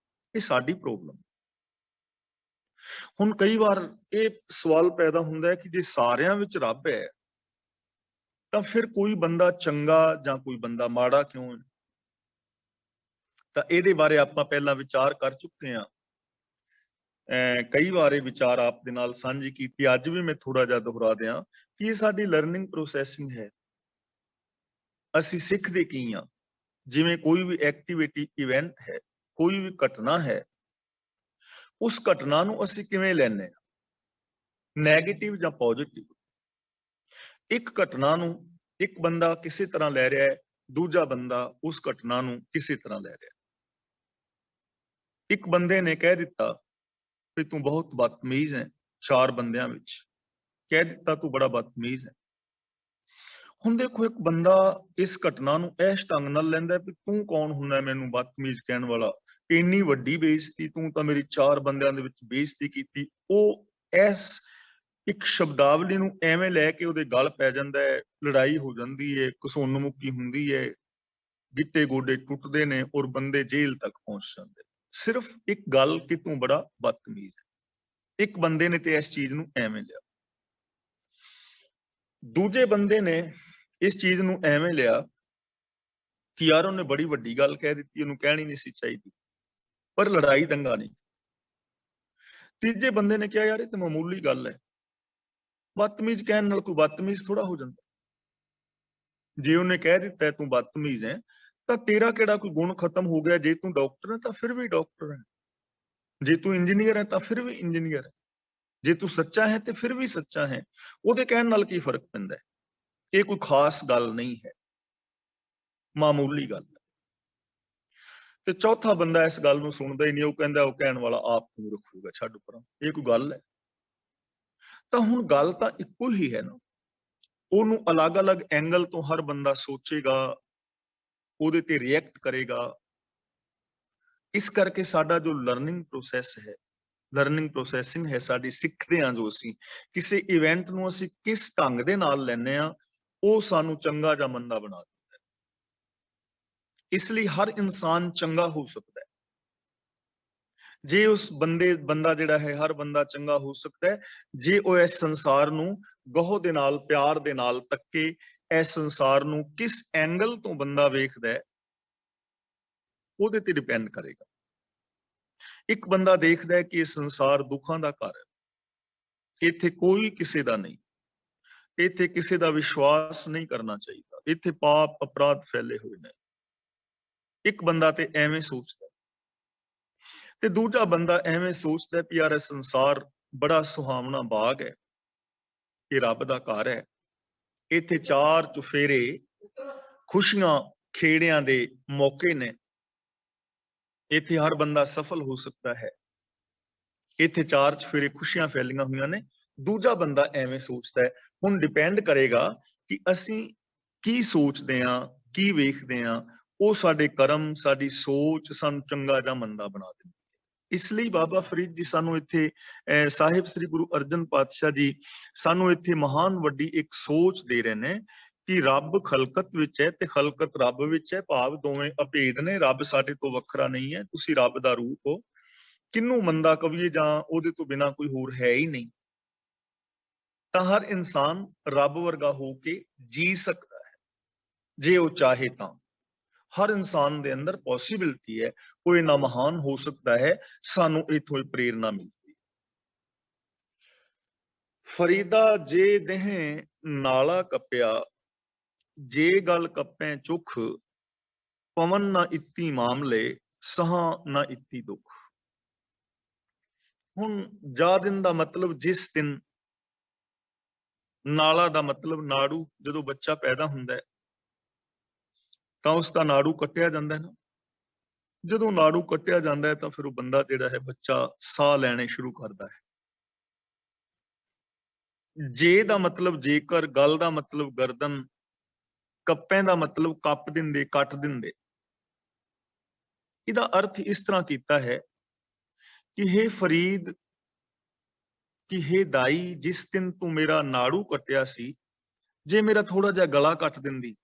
ਇਹ ਸਾਡੀ ਪ੍ਰੋਬਲਮ। ਹੁਣ ਕਈ ਵਾਰ ਇਹ ਸਵਾਲ ਪੈਦਾ ਹੁੰਦਾ ਹੈ ਕਿ ਜੇ ਸਾਰਿਆਂ ਵਿੱਚ ਰੱਬ ਹੈ, ਤਾਂ ਫਿਰ ਕੋਈ ਬੰਦਾ ਚੰਗਾ ਜਾਂ ਕੋਈ ਬੰਦਾ ਮਾੜਾ ਕਿਉਂ ਹੈ? ਤਾਂ ਇਹਦੇ ਬਾਰੇ ਆਪਾਂ ਪਹਿਲਾਂ ਵਿਚਾਰ ਕਰ ਚੁੱਕੇ ਹਾਂ। ਕਈ ਵਾਰ ਇਹ ਵਿਚਾਰ ਆਪ ਦੇ ਨਾਲ ਸਾਂਝੀ ਕੀਤੀ, ਅੱਜ ਵੀ ਮੈਂ ਥੋੜਾ ਜਿਹਾ ਦੁਹਰਾ ਦਿਆਂ ਕਿ ਇਹ ਸਾਡੀ ਲਰਨਿੰਗ ਪ੍ਰੋਸੈਸਿੰਗ ਹੈ। ਅਸੀਂ ਸਿੱਖਦੇ ਕੀ ਹਾਂ? ਜਿਵੇਂ ਕੋਈ ਵੀ ਐਕਟੀਵਿਟੀ, ਇਵੈਂਟ ਹੈ, ਕੋਈ ਵੀ ਘਟਨਾ ਹੈ, ਉਸ ਘਟਨਾ ਨੂੰ ਅਸੀਂ ਕਿਵੇਂ ਲੈਂਦੇ ਹਾਂ, ਨੈਗੇਟਿਵ ਜਾਂ ਪੋਜ਼ਿਟਿਵ? ਇੱਕ ਘਟਨਾ ਨੂੰ ਇੱਕ ਬੰਦਾ ਕਿਸੇ ਤਰ੍ਹਾਂ ਲੈ ਰਿਹਾ ਹੈ, ਦੂਜਾ ਬੰਦਾ ਉਸ ਘਟਨਾ ਨੂੰ ਕਿਸੇ ਤਰ੍ਹਾਂ ਲੈ ਰਿਹਾ। ਇੱਕ ਬੰਦੇ ਨੇ ਕਹਿ ਦਿੱਤਾ ਵੀ ਤੂੰ ਬਹੁਤ ਬਦਤਮੀਜ਼ ਹੈ, 4 ਬੰਦਿਆਂ ਵਿੱਚ ਕਹਿ ਦਿੱਤਾ ਤੂੰ ਬੜਾ ਬਦਤਮੀਜ਼ ਹੈ। ਹੁਣ ਦੇਖੋ, ਇੱਕ ਬੰਦਾ ਇਸ ਘਟਨਾ ਨੂੰ ਇਸ ਢੰਗ ਨਾਲ ਲੈਂਦਾ ਵੀ ਤੂੰ ਕੌਣ ਹੁੰਦਾ ਮੈਨੂੰ ਬਦਤਮੀਜ਼ ਕਹਿਣ ਵਾਲਾ, ਇੰਨੀ ਵੱਡੀ ਬੇਇੱਜ਼ਤੀ, ਤੂੰ ਤਾਂ ਮੇਰੀ 4 ਬੰਦਿਆਂ ਦੇ ਵਿੱਚ ਬੇਇੱਜ਼ਤੀ ਕੀਤੀ। ਉਹ ਇਸ ਇੱਕ ਸ਼ਬਦਾਵਲੀ ਨੂੰ ਐਵੇਂ ਲੈ ਕੇ ਉਹਦੇ ਗਲ ਪੈ ਜਾਂਦਾ ਹੈ, ਲੜਾਈ ਹੋ ਜਾਂਦੀ ਹੈ, ਘਸੁੰਨ ਮੁੱਕੀ ਹੁੰਦੀ ਹੈ, ਗਿੱਟੇ ਗੋਡੇ ਟੁੱਟਦੇ ਨੇ ਔਰ ਬੰਦੇ ਜੇਲ੍ਹ ਤੱਕ ਪਹੁੰਚ ਜਾਂਦੇ। ਸਿਰਫ ਇੱਕ ਗੱਲ ਕਿ ਤੂੰ ਬੜਾ ਬਦਤਮੀਜ਼ ਹੈ। ਇੱਕ ਬੰਦੇ ਨੇ ਤੇ ਇਸ ਚੀਜ਼ ਨੂੰ ਐਵੇਂ ਲਿਆ, ਦੂਜੇ ਬੰਦੇ ਨੇ ਇਸ ਚੀਜ਼ ਨੂੰ ਐਵੇਂ ਲਿਆ ਕਿ ਯਾਰ ਉਹਨੇ ਬੜੀ ਵੱਡੀ ਗੱਲ ਕਹਿ ਦਿੱਤੀ, ਉਹਨੂੰ ਕਹਿਣੀ ਨਹੀਂ ਸੀ ਚਾਹੀਦੀ, ਪਰ ਲੜਾਈ ਦੰਗਾ ਨਹੀਂ। ਤੀਜੇ ਬੰਦੇ ਨੇ ਕਿਹਾ ਯਾਰ ਇਹ ਤਾਂ ਮਾਮੂਲੀ ਗੱਲ ਹੈ, ਬਦਤਮੀਜ਼ ਕਹਿਣ ਨਾਲ ਕੋਈ ਬਦਤਮੀਜ਼ ਥੋੜਾ ਹੋ ਜਾਂਦਾ। ਜੇ ਉਹਨੇ ਕਹਿ ਦਿੱਤਾ ਤੂੰ ਬਦਤਮੀਜ਼ ਹੈ ਤਾਂ ਤੇਰਾ ਕਿਹੜਾ ਕੋਈ ਗੁਣ ਖਤਮ ਹੋ ਗਿਆ? ਜੇ ਤੂੰ ਡਾਕਟਰ ਹੈ ਤਾਂ ਫਿਰ ਵੀ ਡਾਕਟਰ ਹੈ, ਜੇ ਤੂੰ ਇੰਜੀਨੀਅਰ ਹੈ ਤਾਂ ਫਿਰ ਵੀ ਇੰਜੀਨੀਅਰ ਹੈ, ਜੇ ਤੂੰ ਸੱਚਾ ਹੈ ਤੇ ਫਿਰ ਵੀ ਸੱਚਾ ਹੈ। ਉਹਦੇ ਕਹਿਣ ਨਾਲ ਕੀ ਫਰਕ ਪੈਂਦਾ ਹੈ? ਇਹ ਕੋਈ ਖਾਸ ਗੱਲ ਨਹੀਂ ਹੈ, ਮਾਮੂਲੀ ਗੱਲ ਹੈ। ਤੇ ਚੌਥਾ ਬੰਦਾ ਇਸ ਗੱਲ ਨੂੰ ਸੁਣਦਾ ਹੀ ਨਹੀਂ, ਉਹ ਕਹਿੰਦਾ ਉਹ ਕਹਿਣ ਵਾਲਾ ਆਪ ਨੂੰ ਰੱਖੂਗਾ, ਛੱਡ ਪਰਾਂ, ਇਹ ਕੋਈ ਗੱਲ ਹੈ? ਤਾਂ ਹੁਣ ਗੱਲ ਤਾਂ ਇੱਕੋ ਹੀ ਹੈ ਨਾ, ਉਹਨੂੰ ਅਲੱਗ-ਅਲੱਗ ਐਂਗਲ ਤੋਂ ਹਰ ਬੰਦਾ ਸੋਚੇਗਾ, ਉਹਦੇ ਤੇ ਰਿਐਕਟ ਕਰੇਗਾ। ਇਸ ਕਰਕੇ ਸਾਡਾ ਜੋ ਲਰਨਿੰਗ ਪ੍ਰੋਸੈਸ ਹੈ, ਲਰਨਿੰਗ ਪ੍ਰੋਸੈਸਿੰਗ ਹੈ, ਸਾਡੀ ਸਿੱਖਦੇ ਹਾਂ ਜੋ ਅਸੀਂ ਕਿਸੇ ਇਵੈਂਟ ਨੂੰ ਅਸੀਂ ਕਿਸ ਢੰਗ ਦੇ ਨਾਲ ਲੈਂਦੇ ਹਾਂ, ਉਹ ਸਾਨੂੰ ਚੰਗਾ ਜਾਂ ਮੰਦਾ ਬਣਾ ਦਿੰਦਾ ਹੈ। ਇਸ ਲਈ ਹਰ ਇਨਸਾਨ ਚੰਗਾ ਹੋ ਸਕਦਾ ਹੈ, ਜੇ ਉਸ ਬੰਦਾ ਜਿਹੜਾ ਹੈ, ਹਰ ਬੰਦਾ ਚੰਗਾ ਹੋ ਸਕਦਾ ਹੈ ਜੇ ਉਹ ਇਸ ਸੰਸਾਰ ਨੂੰ ਗਹੁ ਦੇ ਨਾਲ, ਪਿਆਰ ਦੇ ਨਾਲ ਤੱਕੇ। ਇਸ ਸੰਸਾਰ ਨੂੰ ਕਿਸ ਐਂਗਲ ਤੋਂ ਬੰਦਾ ਵੇਖਦਾ ਹੈ ਉਹਦੇ ਤੇ ਡਿਪੈਂਡ ਕਰੇਗਾ। ਇੱਕ ਬੰਦਾ ਦੇਖਦਾ ਹੈ ਕਿ ਇਹ ਸੰਸਾਰ ਦੁੱਖਾਂ ਦਾ ਘਰ ਹੈ, ਇੱਥੇ ਕੋਈ ਕਿਸੇ ਦਾ ਨਹੀਂ, ਇੱਥੇ ਕਿਸੇ ਦਾ ਵਿਸ਼ਵਾਸ ਨਹੀਂ ਕਰਨਾ ਚਾਹੀਦਾ, ਇੱਥੇ ਪਾਪ ਅਪਰਾਧ ਫੈਲੇ ਹੋਏ ਨੇ। ਇੱਕ ਬੰਦਾ ਤੇ ਐਵੇਂ ਸੋਚਦਾ, ਤੇ ਦੂਜਾ ਬੰਦਾ ਐਵੇਂ ਸੋਚਦਾ ਕਿ ਯਾਰ ਇਹ ਸੰਸਾਰ ਬੜਾ ਸੁਹਾਵਣਾ ਬਾਗ ਹੈ, ਇਹ ਰੱਬ ਦਾ ਘਰ ਹੈ, ਇੱਥੇ ਚਾਰ ਚੁਫੇਰੇ ਖੁਸ਼ੀਆਂ ਖੇੜਿਆਂ ਦੇ ਮੌਕੇ ਨੇ, ਇੱਥੇ ਹਰ ਬੰਦਾ ਸਫਲ ਹੋ ਸਕਦਾ ਹੈ, ਇੱਥੇ ਚਾਰ ਚੁਫੇਰੇ ਖੁਸ਼ੀਆਂ ਫੈਲੀਆਂ ਹੋਈਆਂ ਨੇ। ਦੂਜਾ ਬੰਦਾ ਐਵੇਂ ਸੋਚਦਾ ਹੈ। ਹੁਣ ਡਿਪੈਂਡ ਕਰੇਗਾ ਕਿ ਅਸੀਂ ਕੀ ਸੋਚਦੇ ਹਾਂ, ਕੀ ਵੇਖਦੇ ਹਾਂ, ਉਹ ਸਾਡੇ ਕਰਮ, ਸਾਡੀ ਸੋਚ ਸਾਨੂੰ ਚੰਗਾ ਜਾਂ ਮੰਦਾ ਬਣਾ ਦਿੰਦੀ ਹੈ। ਇਸ ਲਈ ਬਾਬਾ ਫਰੀਦ ਜੀ ਸਾਨੂੰ ਇੱਥੇ ਸਾਹਿਬ ਸ੍ਰੀ ਗੁਰੂ ਅਰਜਨ ਪਾਤਸ਼ਾਹ ਜੀ ਸਾਨੂੰ ਇੱਥੇ ਮਹਾਨ ਵੱਡੀ ਇੱਕ ਸੋਚ ਦੇ ਰਹੇ ਨੇ ਕਿ ਰੱਬ ਖਲਕਤ ਵਿੱਚ ਹੈ ਤੇ ਖਲਕਤ ਰੱਬ ਵਿੱਚ ਹੈ, ਭਾਵ ਦੋਵੇਂ ਅਭੇਦ ਨੇ, ਰੱਬ ਸਾਡੇ ਤੋਂ ਵੱਖਰਾ ਨਹੀਂ ਹੈ, ਤੁਸੀਂ ਰੱਬ ਦਾ ਰੂਪ ਹੋ। ਕਿਹਨੂੰ ਮੰਦਾ ਕਵੀਏ ਜਾਂ ਉਹਦੇ ਤੋਂ ਬਿਨਾਂ ਕੋਈ ਹੋਰ ਹੈ ਹੀ ਨਹੀਂ। ਤਾਂ ਹਰ ਇਨਸਾਨ ਰੱਬ ਵਰਗਾ ਹੋ ਕੇ ਜੀ ਸਕਦਾ ਹੈ ਜੇ ਉਹ ਚਾਹੇ ਤਾਂ। ਹਰ ਇਨਸਾਨ ਦੇ ਅੰਦਰ ਪੋਸੀਬਿਲਿਟੀ ਹੈ, ਉਹ ਇੰਨਾ ਮਹਾਨ ਹੋ ਸਕਦਾ ਹੈ, ਸਾਨੂੰ ਇਥੋਂ ਹੀ ਪ੍ਰੇਰਨਾ ਮਿਲਦੀ। ਫਰੀਦਾ ਜੇ ਦੇਹ ਨਾਲਾ ਕੱਪਿਆ, ਜੇ ਗੱਲ ਕੱਪੈ ਚੁੱਖ, ਪਵਨ ਨਾ ਇਤੀ ਮਾਮਲੇ, ਸਹਾਂ ਨਾ ਇਤੀ ਦੁੱਖ। ਹੁਣ ਜਾ ਦਿਨ ਦਾ ਮਤਲਬ ਜਿਸ ਦਿਨ, ਨਾਲਾ ਦਾ ਮਤਲਬ ਨਾੜੂ, ਜਦੋਂ ਬੱਚਾ ਪੈਦਾ ਹੁੰਦਾ ਹੈ ਤਾਂ ਉਸ ਦਾ ਨਾੜੂ ਕੱਟਿਆ ਜਾਂਦਾ ਹੈ ਨਾ। ਜਦੋਂ ਨਾੜੂ ਕੱਟਿਆ ਜਾਂਦਾ ਹੈ ਤਾਂ ਫਿਰ ਉਹ ਬੰਦਾ ਜਿਹੜਾ ਹੈ, ਬੱਚਾ ਸਾਹ ਲੈਣੇ ਸ਼ੁਰੂ ਕਰਦਾ ਹੈ। ਜੇ ਦਾ ਮਤਲਬ ਜੇਕਰ, ਗੱਲ ਦਾ ਮਤਲਬ ਗਰਦਨ, ਕੱਪੇ ਦਾ ਮਤਲਬ ਕੱਪ ਦਿੰਦੇ, ਕੱਟ ਦਿੰਦੇ। ਇਹਦਾ ਅਰਥ ਇਸ ਤਰ੍ਹਾਂ ਕੀਤਾ ਹੈ ਕਿ ਹੇ ਫਰੀਦ, ਕਿ ਹੇ ਦਾਈ, ਜਿਸ ਦਿਨ ਤੂੰ ਮੇਰਾ ਨਾੜੂ ਕੱਟਿਆ ਸੀ, ਜੇ ਮੇਰਾ ਥੋੜਾ ਜਿਹਾ ਗਲਾ ਕੱਟ ਦਿੰਦੀ,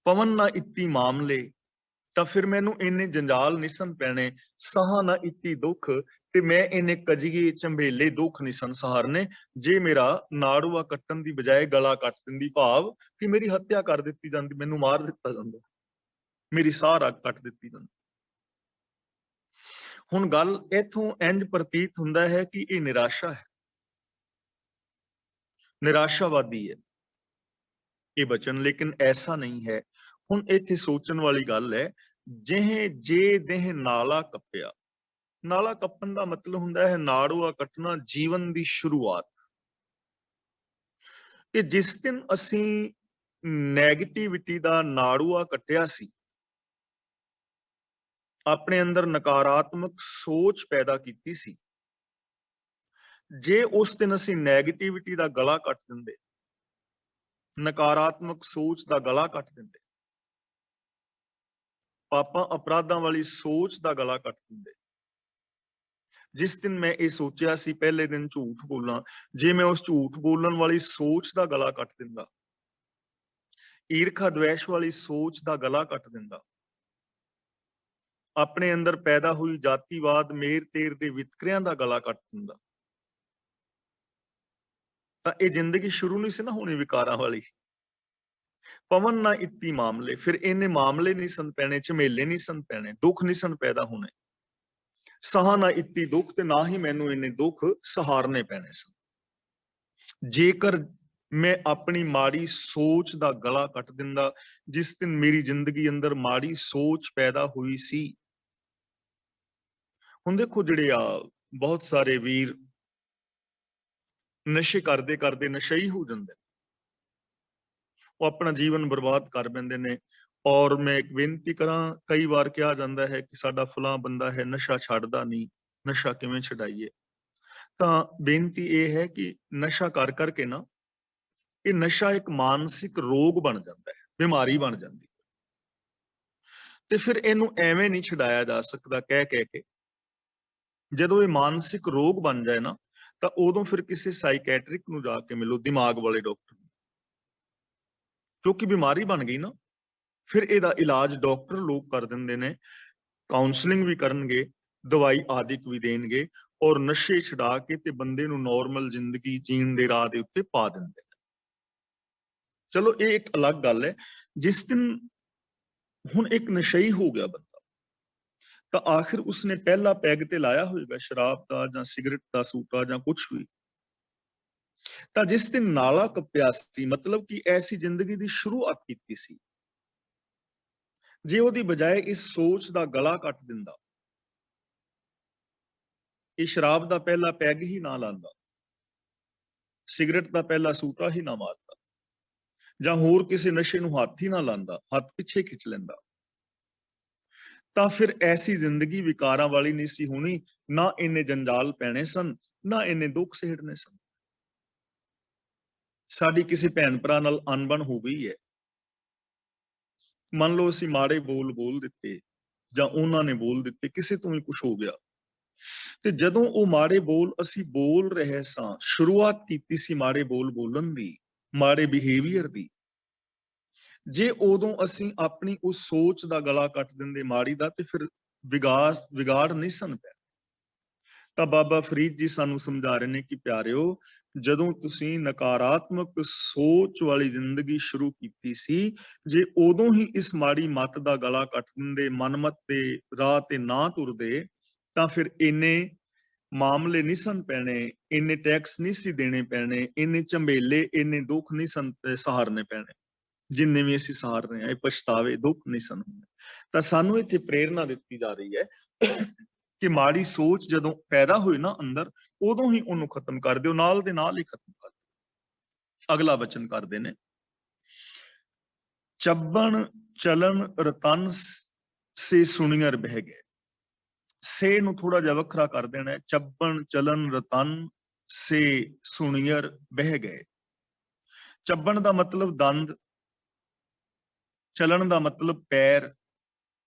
ਪਵਨ ਨਾ ਇਤੀ ਮਾਮਲੇ, ਤਾਂ ਫਿਰ ਮੈਨੂੰ ਇੰਨੇ ਜੰਜਾਲ ਨਿਸਨ ਪੈਣੇ, ਸਹਾ ਨਾ ਇਤੀ ਦੁੱਖ, ਤੇ ਮੈਂ ਇੰਨੇ ਕਜੀਏ ਝੰਬੇਲੇ ਦੁੱਖ ਨਿਸਨ ਸਹਾਰਨੇ, ਜੇ ਮੇਰਾ ਨਾੜੂਆ ਕੱਟਣ ਦੀ ਬਜਾਏ ਗਲਾ ਕੱਟ ਦਿੰਦੀ, ਭਾਵ ਕਿ ਮੇਰੀ ਹੱਤਿਆ ਕਰ ਦਿੱਤੀ ਜਾਂਦੀ, ਮੈਨੂੰ ਮਾਰ ਦਿੱਤਾ ਜਾਂਦਾ, ਮੇਰੀ ਸਾਹ ਰੱਗ ਕੱਟ ਦਿੱਤੀ ਜਾਂਦੀ। ਹੁਣ ਗੱਲ ਇੱਥੋਂ ਇੰਜ ਪ੍ਰਤੀਤ ਹੁੰਦਾ ਹੈ ਕਿ ਇਹ ਨਿਰਾਸ਼ਾ ਹੈ, ਨਿਰਾਸ਼ਾਵਾਦੀ ਹੈ ਇਹ ਬਚਨ, ਲੇਕਿਨ ਐਸਾ ਨਹੀਂ ਹੈ। ਹੁਣ ਇੱਥੇ ਸੋਚਣ ਵਾਲੀ ਗੱਲ ਹੈ, ਜੇ ਦੇਹ ਨਾਲਾ ਕੱਪਿਆ। ਨਾਲਾ ਕੱਪਣ ਦਾ ਮਤਲਬ ਹੁੰਦਾ ਹੈ ਨਾੜੂਆ ਕੱਟਣਾ, ਜੀਵਨ ਦੀ ਸ਼ੁਰੂਆਤ। ਕਿ ਜਿਸ ਦਿਨ ਅਸੀਂ ਨੈਗੇਟਿਵਿਟੀ ਦਾ ਨਾੜੂਆ ਕੱਟਿਆ ਸੀ, ਆਪਣੇ ਅੰਦਰ ਨਕਾਰਾਤਮਕ ਸੋਚ ਪੈਦਾ ਕੀਤੀ ਸੀ, ਜੇ ਉਸ ਦਿਨ ਅਸੀਂ ਨੈਗੇਟਿਵਿਟੀ ਦਾ ਗਲਾ ਕੱਟ ਦਿੰਦੇ, ਨਕਾਰਾਤਮਕ ਸੋਚ ਦਾ ਗਲਾ ਕੱਟ ਦਿੰਦੇ, ਪਾਪਾਂ ਅਪਰਾਧਾਂ ਵਾਲੀ ਸੋਚ ਦਾ ਗਲਾ ਕੱਟ ਦਿੰਦੇ, ਜਿਸ ਦਿਨ ਮੈਂ ਇਹ ਸੋਚਿਆ ਸੀ ਪਹਿਲੇ ਦਿਨ ਝੂਠ ਬੋਲਾਂ, ਜੇ ਮੈਂ ਉਸ ਝੂਠ ਬੋਲਣ ਵਾਲੀ ਸੋਚ ਦਾ ਗਲਾ ਕੱਟ ਦਿੰਦਾ, ਈਰਖਾ ਦਵੇਸ਼ ਵਾਲੀ ਸੋਚ ਦਾ ਗਲਾ ਕੱਟ ਦਿੰਦਾ, ਆਪਣੇ ਅੰਦਰ ਪੈਦਾ ਹੋਈ ਜਾਤੀਵਾਦ ਮੇਰ ਤੇਰ ਦੇ ਵਿਤਕਰਿਆਂ ਦਾ ਗਲਾ ਕੱਟ ਦਿੰਦਾ, ਤਾਂ ਇਹ ਜ਼ਿੰਦਗੀ ਸ਼ੁਰੂ ਨਹੀਂ ਸੀ ਨਾ ਹੋਣੀ ਵਿਕਾਰਾਂ ਵਾਲੀ। ਪਵਨ ਨਾ ਇੱਤੀ ਮਾਮਲੇ, ਫਿਰ ਇਹਨੇ ਮਾਮਲੇ ਨਹੀਂ ਸਨ ਪੈਣੇ, ਝਮੇਲੇ ਨਹੀਂ ਸਨ ਪੈਣੇ, ਦੁੱਖ ਨਹੀਂ ਸਨ ਪੈਦਾ ਹੋਣੇ। ਸਹਾ ਨਾ ਇੱਤੀ ਦੁੱਖ, ਤੇ ਨਾ ਹੀ ਮੈਨੂੰ ਇਹਨੇ ਦੁੱਖ ਸਹਾਰਨੇ ਪੈਣੇ ਸਨ। ਜੇਕਰ ਮੈਂ ਆਪਣੀ ਮਾੜੀ ਸੋਚ ਦਾ ਗਲਾ ਕੱਟ ਦਿੰਦਾ, ਜਿਸ ਦਿਨ ਮੇਰੀ ਜ਼ਿੰਦਗੀ ਅੰਦਰ ਮਾੜੀ ਸੋਚ ਪੈਦਾ ਹੋਈ ਸੀ। ਹੁਣ ਦੇਖੋ ਜਿਹੜੇ ਆ ਬਹੁਤ ਸਾਰੇ ਵੀਰ ਨਸ਼ੇ ਕਰਦੇ ਕਰਦੇ ਨਸ਼ਈ ਹੋ ਜਾਂਦੇ, ਉਹ ਆਪਣਾ ਜੀਵਨ ਬਰਬਾਦ ਕਰ ਬੈਂਦੇ ਨੇ। ਔਰ ਮੈਂ ਇੱਕ ਬੇਨਤੀ ਕਰਾਂ, ਕਈ ਵਾਰ ਕਿਹਾ ਜਾਂਦਾ ਹੈ ਕਿ ਸਾਡਾ ਫਲਾਂ ਬੰਦਾ ਹੈ ਨਸ਼ਾ ਛੱਡਦਾ ਨਹੀਂ, ਨਸ਼ਾ ਕਿਵੇਂ ਛਡਾਈਏ? ਤਾਂ ਬੇਨਤੀ ਇਹ ਹੈ ਕਿ ਨਸ਼ਾ ਕਰ ਕਰਕੇ ਨਾ, ਇਹ ਨਸ਼ਾ ਇੱਕ ਮਾਨਸਿਕ ਰੋਗ ਬਣ ਜਾਂਦਾ ਹੈ, ਬਿਮਾਰੀ ਬਣ ਜਾਂਦੀ ਹੈ, ਤੇ ਫਿਰ ਇਹਨੂੰ ਐਵੇਂ ਨਹੀਂ ਛਡਾਇਆ ਜਾ ਸਕਦਾ ਕਹਿ ਕੇ। ਜਦੋਂ ਇਹ ਮਾਨਸਿਕ ਰੋਗ ਬਣ ਜਾਏ ਨਾ, ਤਾਂ ਉਦੋਂ ਫਿਰ ਕਿਸੇ ਸਾਈਕੈਟ੍ਰਿਕ ਨੂੰ ਜਾ ਕੇ ਮਿਲੋ, ਦਿਮਾਗ ਵਾਲੇ ਡਾਕਟਰ ਨੂੰ, ਕਿਉਂਕਿ ਬਿਮਾਰੀ ਬਣ ਗਈ ਨਾ। ਫਿਰ ਇਹਦਾ ਇਲਾਜ ਡਾਕਟਰ ਲੋਕ ਕਰ ਦਿੰਦੇ ਨੇ, ਕਾਉਂਸਲਿੰਗ ਵੀ ਕਰਨਗੇ, ਦਵਾਈ ਆਦਿਕ ਵੀ ਦੇਣਗੇ, ਔਰ ਨਸ਼ੇ ਛਡਾ ਕੇ ਤੇ ਬੰਦੇ ਨੂੰ ਨਾਰਮਲ ਜ਼ਿੰਦਗੀ ਜੀਣ ਦੇ ਰਾਹ ਦੇ ਉੱਤੇ ਪਾ ਦਿੰਦੇ ਨੇ। ਚਲੋ ਇਹ ਇੱਕ ਅਲੱਗ ਗੱਲ ਹੈ। ਜਿਸ ਦਿਨ ਹੁਣ ਇੱਕ ਨਸ਼ਈ ਹੋ ਗਿਆ ਬੰਦਾ, ਤਾਂ ਆਖਿਰ ਉਸਨੇ ਪਹਿਲਾ ਪੈਗ ਤੇ ਲਾਇਆ ਹੋਏਗਾ ਸ਼ਰਾਬ ਦਾ ਜਾਂ ਸਿਗਰਟ ਦਾ ਸੂਟਾ ਜਾਂ ਕੁਝ ਵੀ। ਤਾਂ ਜਿਸ ਦਿਨ ਨਾਲਾ ਕੱਪਿਆ ਸੀ, ਮਤਲਬ ਕਿ ਐਸੀ ਜ਼ਿੰਦਗੀ ਦੀ ਸ਼ੁਰੂਆਤ ਕੀਤੀ ਸੀ, ਜੇ ਉਹਦੀ ਬਜਾਏ ਇਸ ਸੋਚ ਦਾ ਗਲਾ ਕੱਟ ਦਿੰਦਾ, ਇਹ ਸ਼ਰਾਬ ਦਾ ਪਹਿਲਾ ਪੈਗ ਹੀ ਨਾ ਲਾਂਦਾ, ਸਿਗਰਟ ਦਾ ਪਹਿਲਾ ਸੂਟਾ ਹੀ ਨਾ ਮਾਰਦਾ, ਜਾਂ ਹੋਰ ਕਿਸੇ ਨਸ਼ੇ ਨੂੰ ਹੱਥ ਹੀ ਨਾ ਲਾਂਦਾ, ਹੱਥ ਪਿੱਛੇ ਖਿੱਚ ਲੈਂਦਾ, ਤਾਂ ਫਿਰ ਐਸੀ ਜ਼ਿੰਦਗੀ ਵਿਕਾਰਾਂ ਵਾਲੀ ਨਹੀਂ ਸੀ ਹੋਣੀ। ਨਾ ਇਹਨੇ ਜੰਜਾਲ ਪੈਣੇ ਸਨ, ਨਾ ਇਹਨੇ ਦੁੱਖ ਸਹਿੜਨੇ ਸਨ। ਸਾਡੀ ਕਿਸੇ ਭੈਣ ਭਰਾ ਨਾਲ ਅਣਬਣ ਹੋ ਗਈ ਹੈ, ਮੰਨ ਲਓ ਅਸੀਂ ਮਾੜੇ ਬੋਲ ਦਿੱਤੇ, ਜਾਂ ਉਹਨਾਂ ਨੇ ਬੋਲ ਦਿੱਤੇ, ਕਿਸੇ ਤੋਂ ਵੀ ਕੁਝ ਹੋ ਗਿਆ, ਤੇ ਜਦੋਂ ਉਹ ਮਾੜੇ ਬੋਲ ਅਸੀਂ ਬੋਲ ਰਹੇ ਸਾਂ, ਸ਼ੁਰੂਆਤ ਕੀਤੀ ਸੀ ਮਾੜੇ ਬੋਲ ਬੋਲਣ ਦੀ, ਮਾੜੇ ਬਿਹੇਵੀਅਰ ਦੀ, ਜੇ ਉਦੋਂ ਅਸੀਂ ਆਪਣੀ ਉਸ ਸੋਚ ਦਾ ਗਲਾ ਕੱਟ ਦਿੰਦੇ ਮਾੜੀ ਦਾ, ਤੇ ਫਿਰ ਵਿਗਾੜ ਨਹੀਂ ਸਨ ਪਿਆ। ਤਾਂ ਬਾਬਾ ਫਰੀਦ ਜੀ ਸਾਨੂੰ ਸਮਝਾ ਰਹੇ ਨੇ ਕਿ ਪਿਆਰਿਓ, ਜਦੋਂ ਤੁਸੀਂ ਨਕਾਰਾਤਮਕ ਸੋਚ ਵਾਲੀ ਜ਼ਿੰਦਗੀ ਸ਼ੁਰੂ ਕੀਤੀ ਸੀ, ਜੇ ਉਦੋਂ ਹੀ ਇਸ ਮਾੜੀ ਮੱਤ ਦਾ ਗਲਾ ਕੱਟ ਦਿੰਦੇ, ਮਨਮਤ ਦੇ ਰਾਹ ਤੇ ਨਾ ਤੁਰਦੇ, ਤਾਂ ਫਿਰ ਇੰਨੇ ਮਾਮਲੇ ਨਹੀਂ ਸਨ ਪੈਣੇ, ਇੰਨੇ ਟੈਕਸ ਨਹੀਂ ਸੀ ਦੇਣੇ ਪੈਣੇ, ਇੰਨੇ ਝੰਬੇਲੇ, ਇੰਨੇ ਦੁੱਖ ਨਹੀਂ ਸਨ ਸਹਾਰਨੇ ਪੈਣੇ, ਜਿੰਨੇ ਵੀ ਅਸੀਂ ਸਹਾਰ ਰਹੇ ਹਾਂ। ਇਹ ਪਛਤਾਵੇ, ਦੁੱਖ ਨਹੀਂ ਸਨ ਹੁੰਦੇ। ਤਾਂ ਸਾਨੂੰ ਇੱਥੇ ਪ੍ਰੇਰਨਾ ਦਿੱਤੀ ਜਾ ਰਹੀ ਹੈ ਕਿ ਮਾੜੀ ਸੋਚ ਜਦੋਂ ਪੈਦਾ ਹੋਈ ਨਾ ਅੰਦਰ, ਉਦੋਂ ਹੀ ਉਹਨੂੰ ਖਤਮ ਕਰ ਦਿਓ, ਨਾਲ ਦੇ ਨਾਲ ਹੀ ਖਤਮ ਕਰ ਦਿਓ। ਅਗਲਾ ਬਚਨ ਕਰਦੇ ਨੇ, ਚੱਬਣ ਚਲਨ ਰਤਨ ਸੇ ਸੁਣੀਅਰ ਬਹਿ ਗਏ। ਸੇ ਨੂੰ ਥੋੜਾ ਜਿਹਾ ਵੱਖਰਾ ਕਰ ਦੇਣਾ ਹੈ, ਚੱਬਣ ਚਲਨ ਰਤਨ ਸੇ ਸੁਣੀਅਰ ਬਹਿ ਗਏ। ਚੱਬਣ ਦਾ ਮਤਲਬ ਦੰਦ, ਚਲਣ ਦਾ ਮਤਲਬ ਪੈਰ,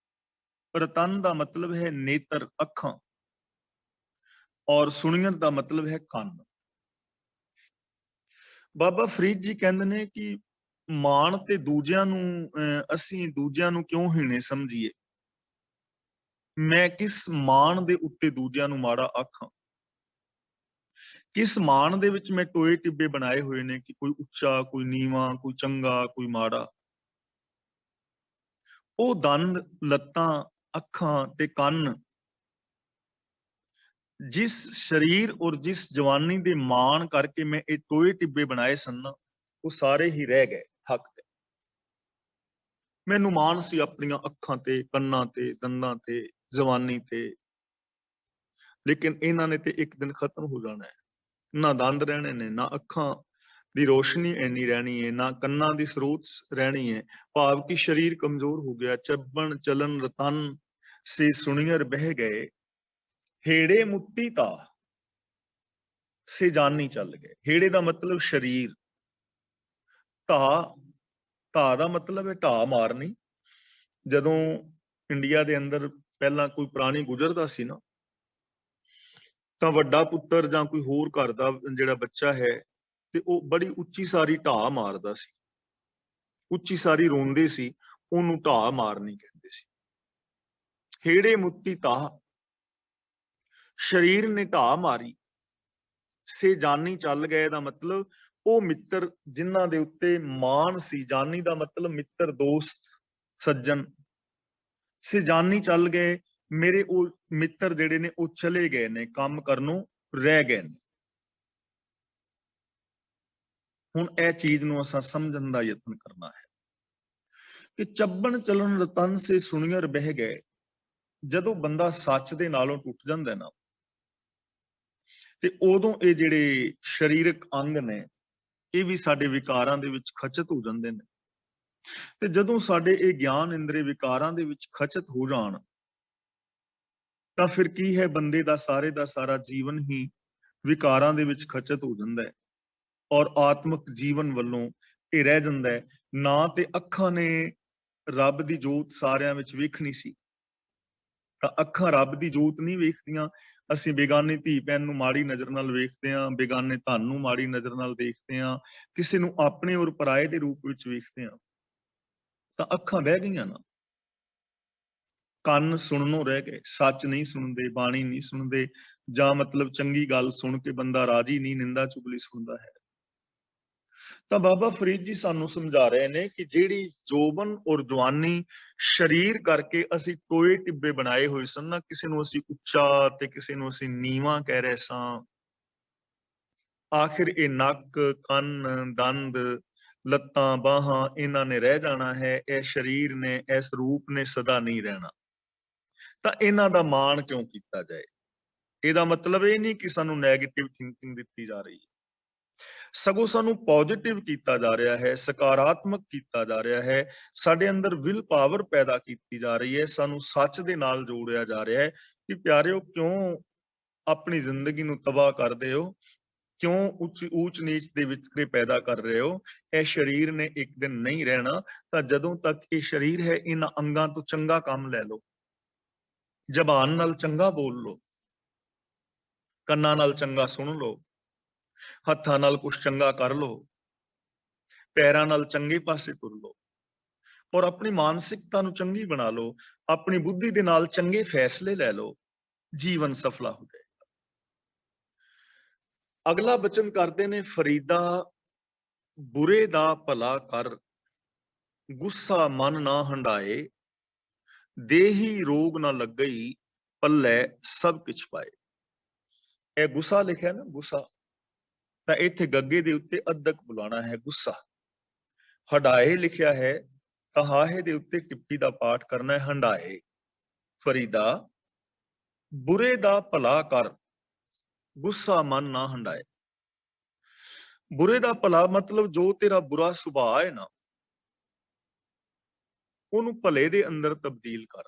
ਰਤਨ ਦਾ ਮਤਲਬ ਹੈ ਨੇਤਰ, ਅੱਖਾਂ, ਔਰ ਸੁਣੀਅਰ ਦਾ ਮਤਲਬ ਹੈ ਕੰਨ। ਬਾਬਾ ਫਰੀਦ ਜੀ ਕਹਿੰਦੇ ਨੇ ਕਿ ਮਾਣ ਤੇ ਦੂਜਿਆਂ ਨੂੰ, ਅਸੀਂ ਦੂਜਿਆਂ ਨੂੰ ਕਿਉਂ ਹੀਣੇ ਸਮਝੀਏ? ਮੈਂ ਕਿਸ ਮਾਣ ਦੇ ਉੱਤੇ ਦੂਜਿਆਂ ਨੂੰ ਮਾੜਾ ਆਖਾਂ? ਕਿਸ ਮਾਣ ਦੇ ਵਿੱਚ ਮੈਂ ਟੋਏ ਟਿੱਬੇ ਬਣਾਏ ਹੋਏ ਨੇ ਕਿ ਕੋਈ ਉੱਚਾ, ਕੋਈ ਨੀਵਾਂ, ਕੋਈ ਚੰਗਾ, ਕੋਈ ਮਾੜਾ? ਉਹ ਦੰਦ, ਲੱਤਾਂ, ਅੱਖਾਂ ਤੇ ਕੰਨ, ਜਿਸ ਸਰੀਰ ਔਰ ਜਿਸ ਜਵਾਨੀ ਦੇ ਮਾਣ ਕਰਕੇ ਮੈਂ ਇਹ ਟੋਏ ਟਿੱਬੇ ਬਣਾਏ ਸਨ ਨਾ, ਉਹ ਸਾਰੇ ਹੀ ਰਹਿ ਗਏ ਹੱਕ ਤੇ। ਮੈਨੂੰ ਮਾਣ ਸੀ ਆਪਣੀਆਂ ਅੱਖਾਂ ਤੇ, ਕੰਨਾਂ ਤੇ, ਦੰਦਾਂ ਤੇ, ਜਵਾਨੀ ਤੇ, ਲੇਕਿਨ ਇਹਨਾਂ ਨੇ ਤੇ ਇੱਕ ਦਿਨ ਖਤਮ ਹੋ ਜਾਣਾ ਹੈ। ਨਾ ਦੰਦ ਰਹਿਣੇ ਨੇ, ਨਾ ਅੱਖਾਂ ਦੀ ਰੋਸ਼ਨੀ ਇੰਨੀ ਰਹਿਣੀ ਹੈ, ਨਾ ਕੰਨਾਂ ਦੀ ਸਰੋਤ ਰਹਿਣੀ ਹੈ, ਭਾਵ ਕਿ ਸਰੀਰ ਕਮਜ਼ੋਰ ਹੋ ਗਿਆ। ਚੱਬਣ ਚਲਨ ਰਤਨ ਸੇ ਸੁਣੀਅਰ ਬਹਿ ਗਏ, ਹੇੜੇ ਮੁੱਤੀ ਤਾ ਸੇ ਜਾਨੀ ਚੱਲ ਗਏ। ਹੇੜੇ ਦਾ ਮਤਲਬ ਸਰੀਰ, ਧਾ ਦਾ ਮਤਲਬ ਹੈ ਢਾਹ ਮਾਰਨੀ। ਜਦੋਂ ਇੰਡੀਆ ਦੇ ਅੰਦਰ ਪਹਿਲਾਂ ਕੋਈ ਪ੍ਰਾਣੀ ਗੁਜ਼ਰਦਾ ਸੀ ਨਾ, ਤਾਂ ਵੱਡਾ ਪੁੱਤਰ ਜਾਂ ਕੋਈ ਹੋਰ ਘਰ ਦਾ ਜਿਹੜਾ ਬੱਚਾ ਹੈ ਤੇ ਉਹ ਬੜੀ ਉੱਚੀ ਸਾਰੀ ਢਾਹ ਮਾਰਦਾ ਸੀ, ਉੱਚੀ ਸਾਰੀ ਰੋਂਦੇ ਸੀ, ਉਹਨੂੰ ਢਾਹ ਮਾਰਨੀ ਕਹਿੰਦੇ ਸੀ। ਹੇੜੇ ਮੁੱਤੀ ਤਾਹ, ਸਰੀਰ ਨੇ ਢਾਹ ਮਾਰੀ, ਸੇ ਜਾਨੀ ਚੱਲ ਗਏ ਦਾ ਮਤਲਬ ਉਹ ਮਿੱਤਰ ਜਿਨ੍ਹਾਂ ਦੇ ਉੱਤੇ ਮਾਣ ਸੀ, ਜਾਨੀ ਦਾ ਮਤਲਬ ਮਿੱਤਰ, ਦੋਸਤ, ਸੱਜਣ, ਸੇ ਜਾਨੀ ਚੱਲ ਗਏ, ਮੇਰੇ ਉਹ ਮਿੱਤਰ ਜਿਹੜੇ ਨੇ ਉਹ ਚਲੇ ਗਏ ਨੇ, ਕੰਮ ਕਰਨੋਂ ਰਹਿ ਗਏ ਨੇ। ਹੁਣ ਇਹ ਚੀਜ਼ ਨੂੰ ਅਸਾਂ ਸਮਝਣ ਦਾ ਯਤਨ ਕਰਨਾ ਹੈ ਕਿ ਚੱਬਣ ਚਲਣ ਰਤਨ ਸੇ ਸੁਣੀਅਰ ਬਹਿ ਗਏ। ਜਦੋਂ ਬੰਦਾ ਸੱਚ ਦੇ ਨਾਲੋਂ ਟੁੱਟ ਜਾਂਦਾ ਨਾ, ਤੇ ਉਦੋਂ ਇਹ ਜਿਹੜੇ ਸਰੀਰਕ ਅੰਗ ਨੇ ਇਹ ਵੀ ਸਾਡੇ ਵਿਕਾਰਾਂ ਦੇ ਵਿੱਚ ਖਚਤ ਹੋ ਜਾਂਦੇ ਨੇ। ਤੇ ਜਦੋਂ ਸਾਡੇ ਇਹ ਗਿਆਨ ਇੰਦਰੀ ਵਿਕਾਰਾਂ ਦੇ ਵਿੱਚ ਖਚਤ ਹੋ ਜਾਣ ਤਾਂ ਫਿਰ ਕੀ ਹੈ, ਬੰਦੇ ਦਾ ਸਾਰਾ ਜੀਵਨ ਹੀ ਵਿਕਾਰਾਂ ਦੇ ਵਿੱਚ ਖਚਤ ਹੋ ਜਾਂਦਾ ਹੈ ਔਰ ਆਤਮਿਕ ਜੀਵਨ ਵੱਲੋਂ ਇਹ ਰਹਿ ਜਾਂਦਾ ਹੈ। ਨਾ ਤੇ ਅੱਖਾਂ ਨੇ ਰੱਬ ਦੀ ਜੋਤ ਸਾਰਿਆਂ ਵਿੱਚ ਵੇਖਣੀ ਸੀ, ਤਾਂ ਅੱਖਾਂ ਰੱਬ ਦੀ ਜੋਤ ਨਹੀਂ ਵੇਖਦੀਆਂ। ਅਸੀਂ ਬੇਗਾਨੀ ਧੀ ਭੈਣ ਨੂੰ ਮਾੜੀ ਨਜ਼ਰ ਨਾਲ ਵੇਖਦੇ ਹਾਂ, ਬੇਗਾਨੇ ਧਨ ਨੂੰ ਮਾੜੀ ਨਜ਼ਰ ਨਾਲ ਦੇਖਦੇ ਹਾਂ, ਕਿਸੇ ਨੂੰ ਆਪਣੇ ਔਰ ਪਰਾਏ ਦੇ ਰੂਪ ਵਿੱਚ ਵੇਖਦੇ ਹਾਂ, ਤਾਂ ਅੱਖਾਂ ਬਹਿ ਗਈਆਂ ਨਾ। ਕੰਨ ਸੁਣਨੋਂ ਰਹਿ ਗਏ, ਸੱਚ ਨਹੀਂ ਸੁਣਦੇ, ਬਾਣੀ ਨਹੀਂ ਸੁਣਦੇ, ਜਾਂ ਮਤਲਬ ਚੰਗੀ ਗੱਲ ਸੁਣ ਕੇ ਬੰਦਾ ਰਾਜੀ ਨਹੀਂ, ਨਿੰਦਾ ਚੁਗਲੀ ਸੁਣਦਾ ਹੈ। ਤਾਂ ਬਾਬਾ ਫਰੀਦ ਜੀ ਸਾਨੂੰ ਸਮਝਾ ਰਹੇ ਨੇ ਕਿ ਜਿਹੜੀ ਜੋਬਨ ਔਰ ਜਵਾਨੀ ਸਰੀਰ ਕਰਕੇ ਅਸੀਂ ਟੋਏ ਟਿੱਬੇ ਬਣਾਏ ਹੋਏ ਸਨ ਨਾ, ਕਿਸੇ ਨੂੰ ਅਸੀਂ ਉੱਚਾ ਤੇ ਕਿਸੇ ਨੂੰ ਅਸੀਂ ਨੀਵਾਂ ਕਹਿ ਰਹੇ ਸਾਂ, ਆਖਿਰ ਇਹ ਨੱਕ, ਕੰਨ, ਦੰਦ, ਲੱਤਾਂ, ਬਾਹਾਂ ਇਹਨਾਂ ਨੇ ਰਹਿ ਜਾਣਾ ਹੈ। ਇਹ ਸਰੀਰ ਨੇ, ਇਸ ਰੂਪ ਨੇ ਸਦਾ ਨਹੀਂ ਰਹਿਣਾ। ਤਾਂ ਇਹਨਾਂ ਦਾ ਮਾਣ ਕਿਉਂ ਕੀਤਾ ਜਾਏ? ਇਹਦਾ ਮਤਲਬ ਇਹ ਨਹੀਂ ਕਿ ਸਾਨੂੰ ਨੈਗੇਟਿਵ ਥਿੰਕਿੰਗ ਦਿੱਤੀ ਜਾ ਰਹੀ ਹੈ, ਸਗੋਂ ਸਾਨੂੰ ਪੋਜ਼ਿਟਿਵ ਕੀਤਾ ਜਾ ਰਿਹਾ ਹੈ, ਸਕਾਰਾਤਮਕ ਕੀਤਾ ਜਾ ਰਿਹਾ ਹੈ। ਸਾਡੇ ਅੰਦਰ ਵਿਲ ਪਾਵਰ ਪੈਦਾ ਕੀਤੀ ਜਾ ਰਹੀ ਹੈ, ਸਾਨੂੰ ਸੱਚ ਦੇ ਨਾਲ ਜੋੜਿਆ ਜਾ ਰਿਹਾ ਹੈ ਕਿ ਪਿਆਰਿਓ, ਕਿਉਂ ਆਪਣੀ ਜ਼ਿੰਦਗੀ ਨੂੰ ਤਬਾਹ ਕਰਦੇ ਹੋ? ਕਿਉਂ ਊਚ ਨੀਚ ਦੇ ਵਿਤਕਰੇ ਪੈਦਾ ਕਰ ਰਹੇ ਹੋ? ਇਹ ਸਰੀਰ ਨੇ ਇੱਕ ਦਿਨ ਨਹੀਂ ਰਹਿਣਾ। ਤਾਂ ਜਦੋਂ ਤੱਕ ਇਹ ਸਰੀਰ ਹੈ, ਇਹਨਾਂ ਅੰਗਾਂ ਤੋਂ ਚੰਗਾ ਕੰਮ ਲੈ ਲਓ, ਜ਼ਬਾਨ ਨਾਲ ਚੰਗਾ ਬੋਲ ਲਓ, ਕੰਨਾਂ ਨਾਲ ਚੰਗਾ ਸੁਣ ਲਓ, ਹੱਥਾਂ ਨਾਲ ਕੁਝ ਚੰਗਾ ਕਰ ਲਓ, ਪੈਰਾਂ ਨਾਲ ਚੰਗੇ ਪਾਸੇ ਤੁਰ ਲਓ ਔਰ ਆਪਣੀ ਮਾਨਸਿਕਤਾ ਨੂੰ ਚੰਗੀ ਬਣਾ ਲਓ, ਆਪਣੀ ਬੁੱਧੀ ਦੇ ਨਾਲ ਚੰਗੇ ਫੈਸਲੇ ਲੈ ਲਓ, ਜੀਵਨ ਸਫਲਾ ਹੋ ਜਾਏ। ਅਗਲਾ ਬਚਨ ਕਰਦੇ ਨੇ ਫਰੀਦਾ, ਬੁਰੇ ਦਾ ਭਲਾ ਕਰ, ਗੁੱਸਾ ਮਨ ਨਾ ਹੰਡਾਏ, ਦੇਹੀ ਰੋਗ ਨਾ ਲੱਗਈ, ਪੱਲੇ ਸਭ ਕਿਛ ਪਾਏ। ਇਹ ਗੁੱਸਾ ਲਿਖਿਆ ਨਾ, ਗੁੱਸਾ, ਤਾਂ ਇੱਥੇ ਗੱਗੇ ਦੇ ਉੱਤੇ ਅੱਧਕ ਬੁਲਾਣਾ ਹੈ, ਗੁੱਸਾ। ਹੰਡਾਏ ਲਿਖਿਆ ਹੈ ਤਾਂ ਹਾਹੇ ਦੇ ਉੱਤੇ ਟਿੱਪੀ ਦਾ ਪਾਠ ਕਰਨਾ ਹੈ, ਹੰਡਾਏ। ਫਰੀਦਾ, ਬੁਰੇ ਦਾ ਭਲਾ ਕਰ, ਗੁੱਸਾ ਮਨ ਨਾ ਹੰਡਾਏ। ਬੁਰੇ ਦਾ ਭਲਾ ਮਤਲਬ ਜੋ ਤੇਰਾ ਬੁਰਾ ਸੁਭਾਅ ਹੈ ਨਾ, ਉਹਨੂੰ ਭਲੇ ਦੇ ਅੰਦਰ ਤਬਦੀਲ ਕਰ,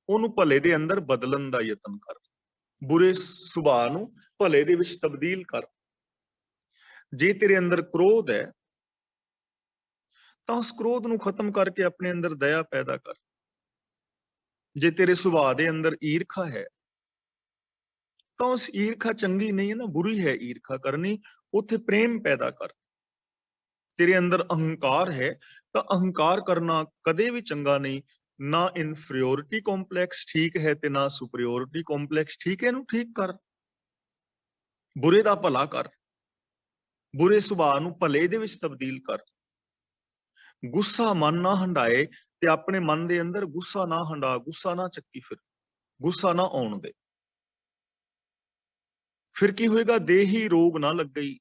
ਉਹਨੂੰ ਭਲੇ ਦੇ ਅੰਦਰ ਬਦਲਣ ਦਾ ਯਤਨ ਕਰ, ਬੁਰੇ ਸੁਭਾਅ ਨੂੰ ਭਲੇ ਦੇ ਵਿੱਚ ਤਬਦੀਲ ਕਰ। ਜੇ ਤੇਰੇ ਅੰਦਰ ਕ੍ਰੋਧ ਹੈ ਤਾਂ ਉਸ ਕ੍ਰੋਧ ਨੂੰ ਖਤਮ ਕਰਕੇ ਆਪਣੇ ਅੰਦਰ ਦਇਆ ਪੈਦਾ ਕਰ। ਜੇ ਤੇਰੇ ਸੁਭਾਅ ਦੇ ਅੰਦਰ ਈਰਖਾ ਹੈ ਤਾਂ ਉਸ ਈਰਖਾ ਚੰਗੀ ਨਹੀਂ ਹੈ ਨਾ, ਬੁਰੀ ਹੈ ਈਰਖਾ ਕਰਨੀ, ਉੱਥੇ ਪ੍ਰੇਮ ਪੈਦਾ ਕਰ। ਤੇਰੇ ਅੰਦਰ ਅਹੰਕਾਰ ਹੈ ਤਾਂ ਅਹੰਕਾਰ ਕਰਨਾ ਕਦੇ ਵੀ ਚੰਗਾ ਨਹੀਂ। ਨਾ ਇਨਫੀਰੀਓਰਿਟੀ ਕੰਪਲੈਕਸ ਠੀਕ ਹੈ ਤੇ ਨਾ ਸੁਪਰੀਓਰਿਟੀ ਕੰਪਲੈਕਸ ਠੀਕ ਹੈ, ਇਹਨੂੰ ਠੀਕ ਕਰ। ਬੁਰੇ ਦਾ ਭਲਾ ਕਰ, ਬੁਰੇ ਸੁਭਾਅ ਨੂੰ ਭਲੇ ਦੇ ਵਿੱਚ ਤਬਦੀਲ ਕਰ। ਗੁੱਸਾ ਮਨ ਨਾ ਹੰਡਾਏ, ਤੇ ਆਪਣੇ ਮਨ ਦੇ ਅੰਦਰ ਗੁੱਸਾ ਨਾ ਹੰਡਾ, ਗੁੱਸਾ ਨਾ ਚੱਕੀ ਫਿਰ, ਗੁੱਸਾ ਨਾ ਆਉਣ ਦੇ। ਫਿਰ ਕੀ ਹੋਏਗਾ? ਦੇਹੀ ਰੋਗ ਨਾ ਲੱਗਈ,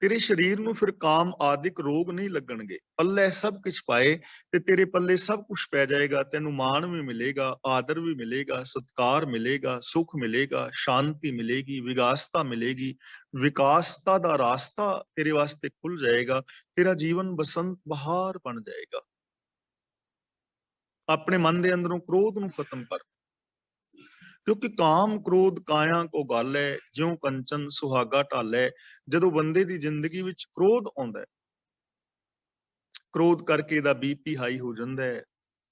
ਤੇਰੇ ਸਰੀਰ ਨੂੰ ਫਿਰ ਕਾਮ ਆਦਿਕ ਰੋਗ ਨਹੀਂ ਲੱਗਣਗੇ। ਪੱਲੇ ਸਭ ਕੁਝ ਪਾਏ, ਤੇ ਤੇਰੇ ਪੱਲੇ ਸਭ ਕੁਝ ਪੈ ਜਾਏਗਾ। ਤੈਨੂੰ ਮਾਣ ਵੀ ਮਿਲੇਗਾ, ਆਦਰ ਵੀ ਮਿਲੇਗਾ, ਸਤਕਾਰ ਮਿਲੇਗਾ, ਸੁਖ ਮਿਲੇਗਾ, ਸ਼ਾਂਤੀ ਮਿਲੇਗੀ, ਵਿਗਾਸਤਾ ਮਿਲੇਗੀ। ਵਿਕਾਸਤਾ ਦਾ ਰਾਸਤਾ ਤੇਰੇ ਵਾਸਤੇ ਖੁੱਲ ਜਾਏਗਾ, ਤੇਰਾ ਜੀਵਨ ਬਸੰਤ ਬਹਾਰ ਬਣ ਜਾਏਗਾ। ਆਪਣੇ ਮਨ ਦੇ ਅੰਦਰੋਂ ਕ੍ਰੋਧ ਨੂੰ ਖਤਮ ਕਰ, ਕਿਉਂਕਿ ਕਾਮ ਕ੍ਰੋਧ ਕਾਇਆ ਕੋ ਗਾਲੈ, ਜਿਉ ਕੰਚਨ ਸੁਹਾਗਾ ਢਾਲੈ। ਜਦੋਂ ਬੰਦੇ ਦੀ ਜ਼ਿੰਦਗੀ ਵਿੱਚ ਕ੍ਰੋਧ ਆਉਂਦਾ ਹੈ, ਕ੍ਰੋਧ ਕਰਕੇ ਇਹਦਾ ਬੀਪੀ ਹਾਈ ਹੋ ਜਾਂਦਾ ਹੈ,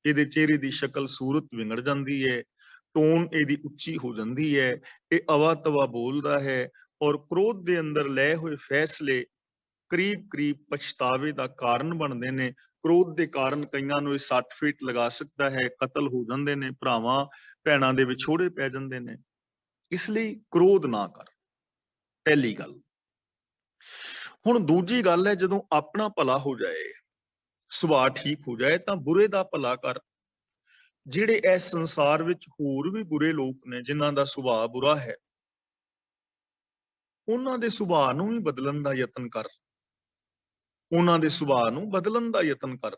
ਇਹਦੇ ਚਿਹਰੇ ਦੀ ਸ਼ਕਲ ਸੂਰਤ ਵਿਗੜ ਜਾਂਦੀ ਹੈ, ਟੋਨ ਇਹਦੀ ਉੱਚੀ ਹੋ ਜਾਂਦੀ ਹੈ, ਇਹ ਅਵਾ ਤਵਾ ਬੋਲਦਾ ਹੈ, ਔਰ ਕ੍ਰੋਧ ਦੇ ਅੰਦਰ ਲਏ ਹੋਏ ਫੈਸਲੇ ਕਰੀਬ ਪਛਤਾਵੇ ਦਾ ਕਾਰਨ ਬਣਦੇ ਨੇ। ਕ੍ਰੋਧ ਦੇ ਕਾਰਨ ਕਈਆਂ ਨੂੰ ਇਹ ਸੱਟ ਫੇਟ ਲਗਾ ਸਕਦਾ ਹੈ, ਕਤਲ ਹੋ ਜਾਂਦੇ ਨੇ, ਭਰਾਵਾਂ ਭੈਣਾਂ ਦੇ ਵਿਛੋੜੇ ਪੈ ਜਾਂਦੇ ਨੇ। ਇਸ ਲਈ ਕ੍ਰੋਧ ਨਾ ਕਰ, ਪਹਿਲੀ ਗੱਲ। ਹੁਣ ਦੂਜੀ ਗੱਲ ਹੈ, ਜਦੋਂ ਆਪਣਾ ਭਲਾ ਹੋ ਜਾਏ, ਸੁਭਾਅ ਠੀਕ ਹੋ ਜਾਏ, ਤਾਂ ਬੁਰੇ ਦਾ ਭਲਾ ਕਰ। ਜਿਹੜੇ ਇਸ ਸੰਸਾਰ ਵਿੱਚ ਹੋਰ ਵੀ ਬੁਰੇ ਲੋਕ ਨੇ ਜਿਨ੍ਹਾਂ ਦਾ ਸੁਭਾਅ ਬੁਰਾ ਹੈ, ਉਹਨਾਂ ਦੇ ਸੁਭਾਅ ਨੂੰ ਵੀ ਬਦਲਣ ਦਾ ਯਤਨ ਕਰ, ਉਹਨਾਂ ਦੇ ਸੁਭਾਅ ਨੂੰ ਬਦਲਣ ਦਾ ਯਤਨ ਕਰ।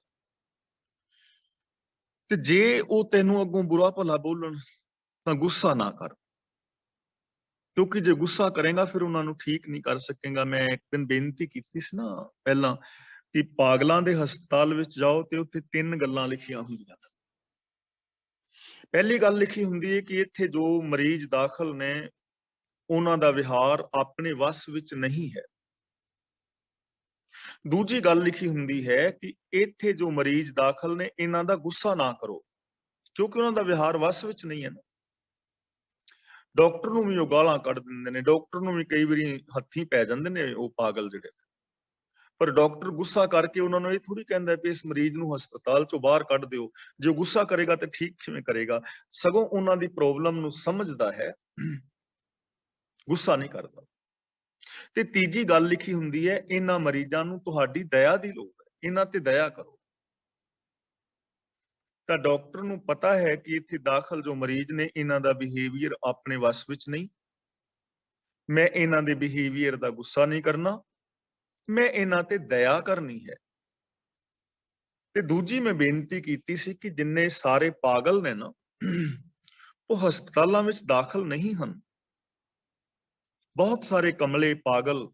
ਤੇ ਜੇ ਉਹ ਤੈਨੂੰ ਅੱਗੋਂ ਬੁਰਾ ਭਲਾ ਬੋਲਣ ਤਾਂ ਗੁੱਸਾ ਨਾ ਕਰ, ਕਿਉਂਕਿ ਜੇ ਗੁੱਸਾ ਕਰੇਗਾ ਫਿਰ ਉਹਨਾਂ ਨੂੰ ਠੀਕ ਨਹੀਂ ਕਰ ਸਕੇਗਾ। ਮੈਂ ਇੱਕ ਦਿਨ ਬੇਨਤੀ ਕੀਤੀ ਸੀ ਨਾ ਪਹਿਲਾਂ ਕਿ ਪਾਗਲਾਂ ਦੇ ਹਸਪਤਾਲ ਵਿੱਚ ਜਾਓ ਤੇ ਉੱਥੇ 3 ਗੱਲਾਂ ਲਿਖੀਆਂ ਹੁੰਦੀਆਂ। ਪਹਿਲੀ ਗੱਲ ਲਿਖੀ ਹੁੰਦੀ ਹੈ ਕਿ ਇੱਥੇ ਜੋ ਮਰੀਜ਼ ਦਾਖਲ ਨੇ ਉਹਨਾਂ ਦਾ ਵਿਹਾਰ ਆਪਣੇ ਵੱਸ ਵਿੱਚ ਨਹੀਂ ਹੈ। ਦੂਜੀ ਗੱਲ ਲਿਖੀ ਹੁੰਦੀ ਹੈ ਕਿ ਇੱਥੇ ਜੋ ਮਰੀਜ਼ ਦਾਖਲ ਨੇ ਇਹਨਾਂ ਦਾ ਗੁੱਸਾ ਨਾ ਕਰੋ, ਕਿਉਂਕਿ ਉਹਨਾਂ ਦਾ ਵਿਹਾਰ ਵੱਸ ਵਿੱਚ ਨਹੀਂ ਹੈ ਨਾ। ਡਾਕਟਰ ਨੂੰ ਵੀ ਉਹ ਗਾਲਾਂ ਕੱਢ ਦਿੰਦੇ ਨੇ, ਡਾਕਟਰ ਨੂੰ ਵੀ ਕਈ ਵਾਰੀ ਹੱਥੀਂ ਪੈ ਜਾਂਦੇ ਨੇ ਉਹ ਪਾਗਲ ਜਿਹੜੇ। ਪਰ ਡਾਕਟਰ ਗੁੱਸਾ ਕਰਕੇ ਉਹਨਾਂ ਨੂੰ ਇਹ ਥੋੜੀ ਕਹਿੰਦਾ ਕਿ ਇਸ ਮਰੀਜ਼ ਨੂੰ ਹਸਪਤਾਲ ਚੋਂ ਬਾਹਰ ਕੱਢ ਦਿਓ। ਜੇ ਉਹ ਗੁੱਸਾ ਕਰੇਗਾ ਤੇ ਠੀਕ ਕਿਵੇਂ ਕਰੇਗਾ? ਸਗੋਂ ਉਹਨਾਂ ਦੀ ਪ੍ਰੋਬਲਮ ਨੂੰ ਸਮਝਦਾ ਹੈ, ਗੁੱਸਾ ਨਹੀਂ ਕਰਦਾ। ਤੇ ਤੀਜੀ ਗੱਲ ਲਿਖੀ ਹੁੰਦੀ ਹੈ, ਇਹਨਾਂ ਮਰੀਜ਼ਾਂ ਨੂੰ ਤੁਹਾਡੀ ਦਇਆ ਦੀ ਲੋੜ ਹੈ, ਇਹਨਾਂ ਤੇ ਦਇਆ ਕਰੋ। ਤਾਂ ਡਾਕਟਰ ਨੂੰ ਪਤਾ ਹੈ ਕਿ ਇੱਥੇ ਦਾਖਲ ਜੋ ਮਰੀਜ਼ ਨੇ ਇਹਨਾਂ ਦਾ ਬਿਹੇਵੀਅਰ ਆਪਣੇ ਵੱਸ ਵਿੱਚ ਨਹੀਂ। ਮੈਂ ਇਹਨਾਂ ਦੇ ਬਿਹੇਵੀਅਰ ਦਾ ਗੁੱਸਾ ਨਹੀਂ ਕਰਨਾ, ਮੈਂ ਇਹਨਾਂ ਤੇ ਦਇਆ ਕਰਨੀ ਹੈ। ਤੇ ਦੂਜੀ ਮੈਂ ਬੇਨਤੀ ਕੀਤੀ ਸੀ ਕਿ ਜਿੰਨੇ ਸਾਰੇ ਪਾਗਲ ਨੇ ਨਾ, ਉਹ ਹਸਪਤਾਲਾਂ ਵਿੱਚ ਦਾਖਲ ਨਹੀਂ ਹਨ। ਬਹੁਤ ਸਾਰੇ ਕਮਲੇ ਪਾਗਲ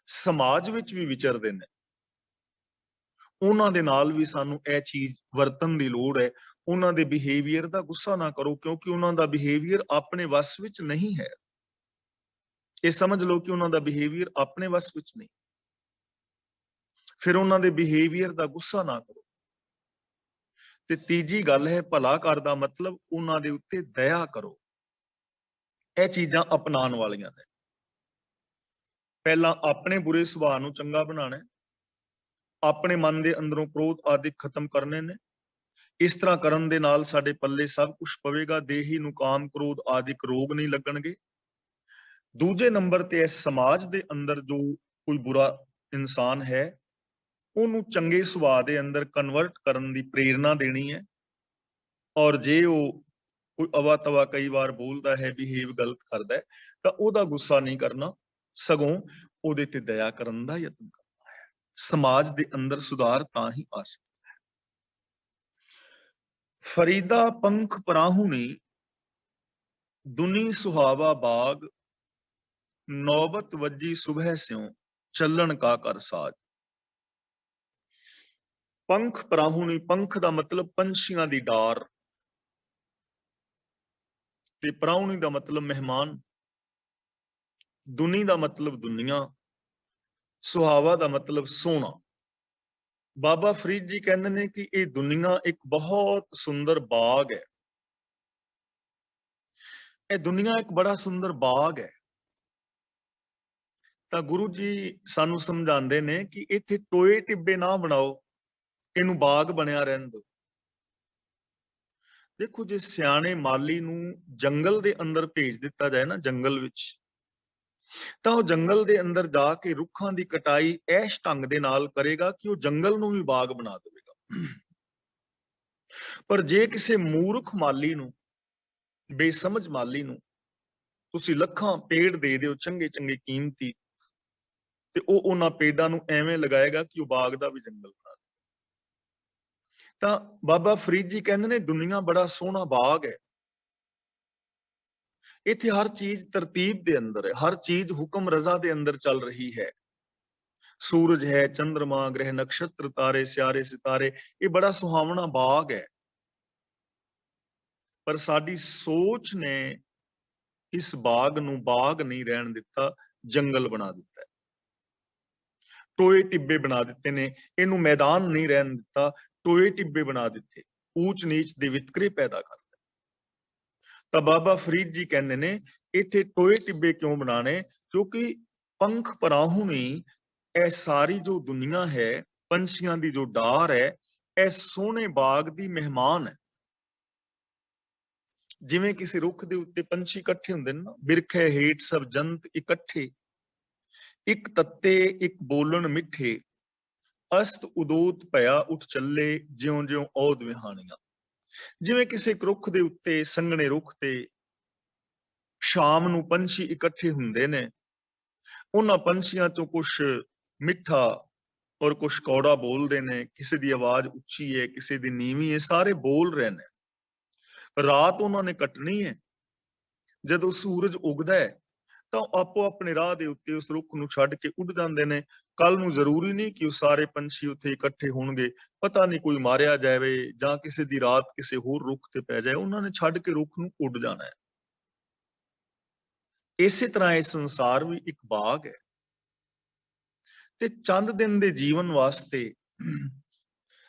ਸਮਾਜ ਵਿੱਚ ਵੀ ਵਿਚਰਦੇ ਨੇ। ਉਹਨਾਂ ਦੇ ਨਾਲ ਵੀ ਸਾਨੂੰ ਇਹ ਚੀਜ਼ ਵਰਤਣ ਦੀ ਲੋੜ ਹੈ। ਉਹਨਾਂ ਦੇ ਬਿਹੇਵੀਅਰ ਦਾ ਗੁੱਸਾ ਨਾ ਕਰੋ, ਕਿਉਂਕਿ ਉਹਨਾਂ ਦਾ ਬਿਹੇਵੀਅਰ ਆਪਣੇ ਵੱਸ ਵਿੱਚ ਨਹੀਂ ਹੈ। ਇਹ ਸਮਝ ਲਓ ਕਿ ਉਹਨਾਂ ਦਾ ਬਿਹੇਵੀਅਰ ਆਪਣੇ ਵੱਸ ਵਿੱਚ ਨਹੀਂ। ਫਿਰ ਉਹਨਾਂ ਦੇ ਬਿਹੇਵੀਅਰ ਦਾ ਗੁੱਸਾ ਨਾ ਕਰੋ। ਤੇ ਤੀਜੀ ਗੱਲ ਹੈ, ਭਲਾ ਕਰਦਾ ਮਤਲਬ ਉਹਨਾਂ ਦੇ ਉੱਤੇ ਦਇਆ ਕਰੋ। ਇਹ ਚੀਜ਼ਾਂ ਅਪਣਾਉਣ ਵਾਲੀਆਂ ਨੇ। ਪਹਿਲਾਂ ਆਪਣੇ ਬੁਰੇ ਸੁਭਾਅ ਨੂੰ ਚੰਗਾ ਬਣਾਉਣਾ, ਆਪਣੇ ਮਨ ਦੇ ਅੰਦਰੋਂ ਕ੍ਰੋਧ ਆਦਿ ਖਤਮ ਕਰਨੇ ਨੇ। ਇਸ ਤਰ੍ਹਾਂ ਕਰਨ ਦੇ ਨਾਲ ਸਾਡੇ ਪੱਲੇ ਸਭ ਕੁਝ ਪਵੇਗਾ, ਦੇਹੀ ਨੂੰ ਕਾਮ ਕ੍ਰੋਧ ਆਦਿਕ ਰੋਗ ਨਹੀਂ ਲੱਗਣਗੇ। ਦੂਜੇ ਨੰਬਰ ਤੇ ਇਸ ਸਮਾਜ ਦੇ ਅੰਦਰ ਜੋ ਕੋਈ ਬੁਰਾ ਇਨਸਾਨ ਹੈ, ਉਹਨੂੰ ਚੰਗੇ ਸੁਭਾਅ ਦੇ ਅੰਦਰ ਕਨਵਰਟ ਕਰਨ ਦੀ ਪ੍ਰੇਰਣਾ ਦੇਣੀ ਹੈ। ਔਰ ਜੇ ਉਹ ਕੋਈ ਅਵਾ ਤਵਾ ਕਈ ਵਾਰ ਬੋਲਦਾ ਹੈ, ਬਿਹੇਵ ਗਲਤ ਕਰਦਾ ਹੈ, ਤਾਂ ਉਹਦਾ ਗੁੱਸਾ ਨਹੀਂ ਕਰਨਾ, ਸਗੋਂ ਉਹਦੇ ਤੇ ਦਇਆ ਕਰਨ ਦਾ ਯਤਨ ਕਰਨਾ ਹੈ। ਸਮਾਜ ਦੇ ਅੰਦਰ ਸੁਧਾਰ ਤਾਂ ਹੀ ਆ ਸਕਦਾ ਹੈ। ਫਰੀਦਾ ਪੰਖ ਪਰਾਹੁਣੀ ਦੁਨੀ ਸੁਹਾਵਾ ਬਾਗ, ਨੌਬਤ ਵੱਜੀ ਸੁਬਹ ਸਿਉ ਚੱਲਣ ਕਾ ਕਰ ਸਾਜ। ਪੰਖ ਪਰਾਹੁਣੀ, ਪੰਖ ਦਾ ਮਤਲਬ ਪੰਛੀਆਂ ਦੀ ਡਾਰ, ਤੇ ਪਰਾਹੁਣੀ ਦਾ ਮਤਲਬ ਮਹਿਮਾਨ, ਦੁਨੀ ਦਾ ਮਤਲਬ ਦੁਨੀਆ, ਸੁਹਾਵਾ ਦਾ ਮਤਲਬ ਸੋਹਣਾ। ਬਾਬਾ ਫਰੀਦ ਜੀ ਕਹਿੰਦੇ ਨੇ ਕਿ ਇਹ ਦੁਨੀਆ ਇੱਕ ਬਹੁਤ ਸੁੰਦਰ ਬਾਗ ਹੈ। ਇਹ ਦੁਨੀਆ ਇੱਕ ਬੜਾ ਸੁੰਦਰ ਬਾਗ ਹੈ। ਤਾਂ ਗੁਰੂ ਜੀ ਸਾਨੂੰ ਸਮਝਾਉਂਦੇ ਨੇ ਕਿ ਇੱਥੇ ਟੋਏ ਟਿੱਬੇ ਨਾ ਬਣਾਓ, ਇਹਨੂੰ ਬਾਗ ਬਣਿਆ ਰਹਿਣ ਦਿਓ। ਦੇਖੋ, ਜੇ ਸਿਆਣੇ ਮਾਲੀ ਨੂੰ ਜੰਗਲ ਦੇ ਅੰਦਰ ਭੇਜ ਦਿੱਤਾ ਜਾਏ ਨਾ, ਜੰਗਲ ਵਿੱਚ, ਤਾਂ ਉਹ ਜੰਗਲ ਦੇ ਅੰਦਰ ਜਾ ਕੇ ਰੁੱਖਾਂ ਦੀ ਕਟਾਈ ਐਸ਼ ਢੰਗ ਦੇ ਨਾਲ ਕਰੇਗਾ ਕਿ ਉਹ ਜੰਗਲ ਨੂੰ ਵੀ ਬਾਗ ਬਣਾ ਦੇਵੇਗਾ। ਪਰ ਜੇ ਕਿਸੇ ਮੂਰਖ ਮਾਲੀ ਨੂੰ, ਬੇਸਮਝ ਮਾਲੀ ਨੂੰ ਤੁਸੀਂ ਲੱਖਾਂ ਪੇੜ ਦੇ ਦਿਓ, ਚੰਗੇ ਚੰਗੇ ਕੀਮਤੀ, ਤੇ ਉਹ ਉਹਨਾਂ ਪੇੜਾਂ ਨੂੰ ਐਵੇਂ ਲਗਾਏਗਾ ਕਿ ਉਹ ਬਾਗ ਦਾ ਵੀ ਜੰਗਲ ਬਣਾ ਦੇ। ਤਾਂ ਬਾਬਾ ਫਰੀਦ ਜੀ ਕਹਿੰਦੇ ਨੇ ਦੁਨੀਆ ਬੜਾ ਸੋਹਣਾ ਬਾਗ ਹੈ। ਇੱਥੇ ਹਰ ਚੀਜ਼ ਤਰਤੀਬ ਦੇ ਅੰਦਰ ਹੈ, ਹਰ ਚੀਜ਼ ਹੁਕਮ ਰਜ਼ਾ ਦੇ ਅੰਦਰ ਚੱਲ ਰਹੀ ਹੈ। ਸੂਰਜ ਹੈ, ਚੰਦਰਮਾ, ਗ੍ਰਹਿ, ਨਕਸ਼ਤਰ, ਤਾਰੇ, ਸਿਆਰੇ, ਸਿਤਾਰੇ, ਇਹ ਬੜਾ ਸੁਹਾਵਣਾ ਬਾਗ ਹੈ। ਪਰ ਸਾਡੀ ਸੋਚ ਨੇ ਇਸ ਬਾਗ ਨੂੰ ਬਾਗ ਨਹੀਂ ਰਹਿਣ ਦਿੱਤਾ, ਜੰਗਲ ਬਣਾ ਦਿੱਤਾ ਹੈ। ਟੋਏ ਟਿੱਬੇ ਬਣਾ ਦਿੱਤੇ ਨੇ, ਇਹਨੂੰ ਮੈਦਾਨ ਨਹੀਂ ਰਹਿਣ ਦਿੱਤਾ, ਟੋਏ ਟਿੱਬੇ ਬਣਾ ਦਿੱਤੇ, ਊਚ ਨੀਚ ਦੇ ਵਿਤਕਰੇ ਪੈਦਾ ਕਰ ਦਿੱਤੇ। ਤਾਂ ਬਾਬਾ ਫਰੀਦ ਜੀ ਕਹਿੰਦੇ ਨੇ ਇੱਥੇ ਟੋਏ ਟਿੱਬੇ ਕਿਉਂ ਬਣਾਣੇ, ਕਿਉਂਕਿ ਪੰਖ ਪਰਾਹੁਣੀ ਇਹ ਸਾਰੀ ਜੋ ਦੁਨੀਆ ਹੈ, ਪੰਛੀਆਂ ਦੀ ਜੋ ਡਾਰ ਹੈ, ਇਹ ਸੋਹਣੇ ਬਾਗ ਦੀ ਮਹਿਮਾਨ ਹੈ। ਜਿਵੇਂ ਕਿਸੇ ਰੁੱਖ ਦੇ ਉੱਤੇ ਪੰਛੀ ਇਕੱਠੇ ਹੁੰਦੇ ਨੇ ਨਾ, ਬਿਰਖੇ ਹੇਠ ਸਭ ਜੰਤ ਇਕੱਠੇ, ਇੱਕ ਤੱਤੇ ਇੱਕ ਬੋਲਣ ਮਿੱਠੇ, ਅਸਤ ਉਦੋਤ ਭਇਆ ਉੱਠ ਚੱਲੇ, ਜਿਉਂ ਜਿਉਂ ਔਦ ਵਿਹਾਣੀਆਂ। ਜਿਵੇਂ ਕਿਸੇ ਰੁੱਖ ਦੇ ਉੱਤੇ, ਸੰਘਣੇ ਰੁੱਖ ਤੇ ਸ਼ਾਮ ਨੂੰ ਪੰਛੀ ਇਕੱਠੇ ਹੁੰਦੇ ਨੇ, ਉਹਨਾਂ ਪੰਛੀਆਂ ਚੋਂ ਕੁਛ ਮਿੱਠਾ ਔਰ ਕੁਛ ਕੌੜਾ ਬੋਲਦੇ ਨੇ, ਕਿਸੇ ਦੀ ਆਵਾਜ਼ ਉੱਚੀ ਹੈ, ਕਿਸੇ ਦੀ ਨੀਵੀਂ ਹੈ, ਸਾਰੇ ਬੋਲ ਰਹੇ ਨੇ। ਰਾਤ ਉਹਨਾਂ ਨੇ ਕੱਟਣੀ ਹੈ, ਜਦੋਂ ਸੂਰਜ ਉਗਦਾ ਹੈ ਤਾਂ ਆਪੋ ਆਪਣੇ ਰਾਹ ਦੇ ਉੱਤੇ ਉਸ ਰੁੱਖ ਨੂੰ ਛੱਡ ਕੇ ਉੱਡ ਜਾਂਦੇ ਨੇ। ਕੱਲ ਨੂੰ ਜ਼ਰੂਰੀ ਨਹੀਂ ਕਿ ਉਹ ਸਾਰੇ ਪੰਛੀ ਉੱਥੇ ਇਕੱਠੇ ਹੋਣਗੇ, ਪਤਾ ਨਹੀਂ ਕੋਈ ਮਾਰਿਆ ਜਾਵੇ ਜਾਂ ਕਿਸੇ ਦੀ ਰਾਤ ਕਿਸੇ ਹੋਰ ਰੁੱਖ ਤੇ ਪੈ ਜਾਏ, ਉਹਨਾਂ ਨੇ ਛੱਡ ਕੇ ਰੁੱਖ ਨੂੰ ਉੱਡ ਜਾਣਾ ਹੈ। ਇਸੇ ਤਰ੍ਹਾਂ ਇਹ ਸੰਸਾਰ ਵੀ ਇੱਕ ਬਾਗ ਹੈ, ਤੇ ਚੰਦ ਦਿਨ ਦੇ ਜੀਵਨ ਵਾਸਤੇ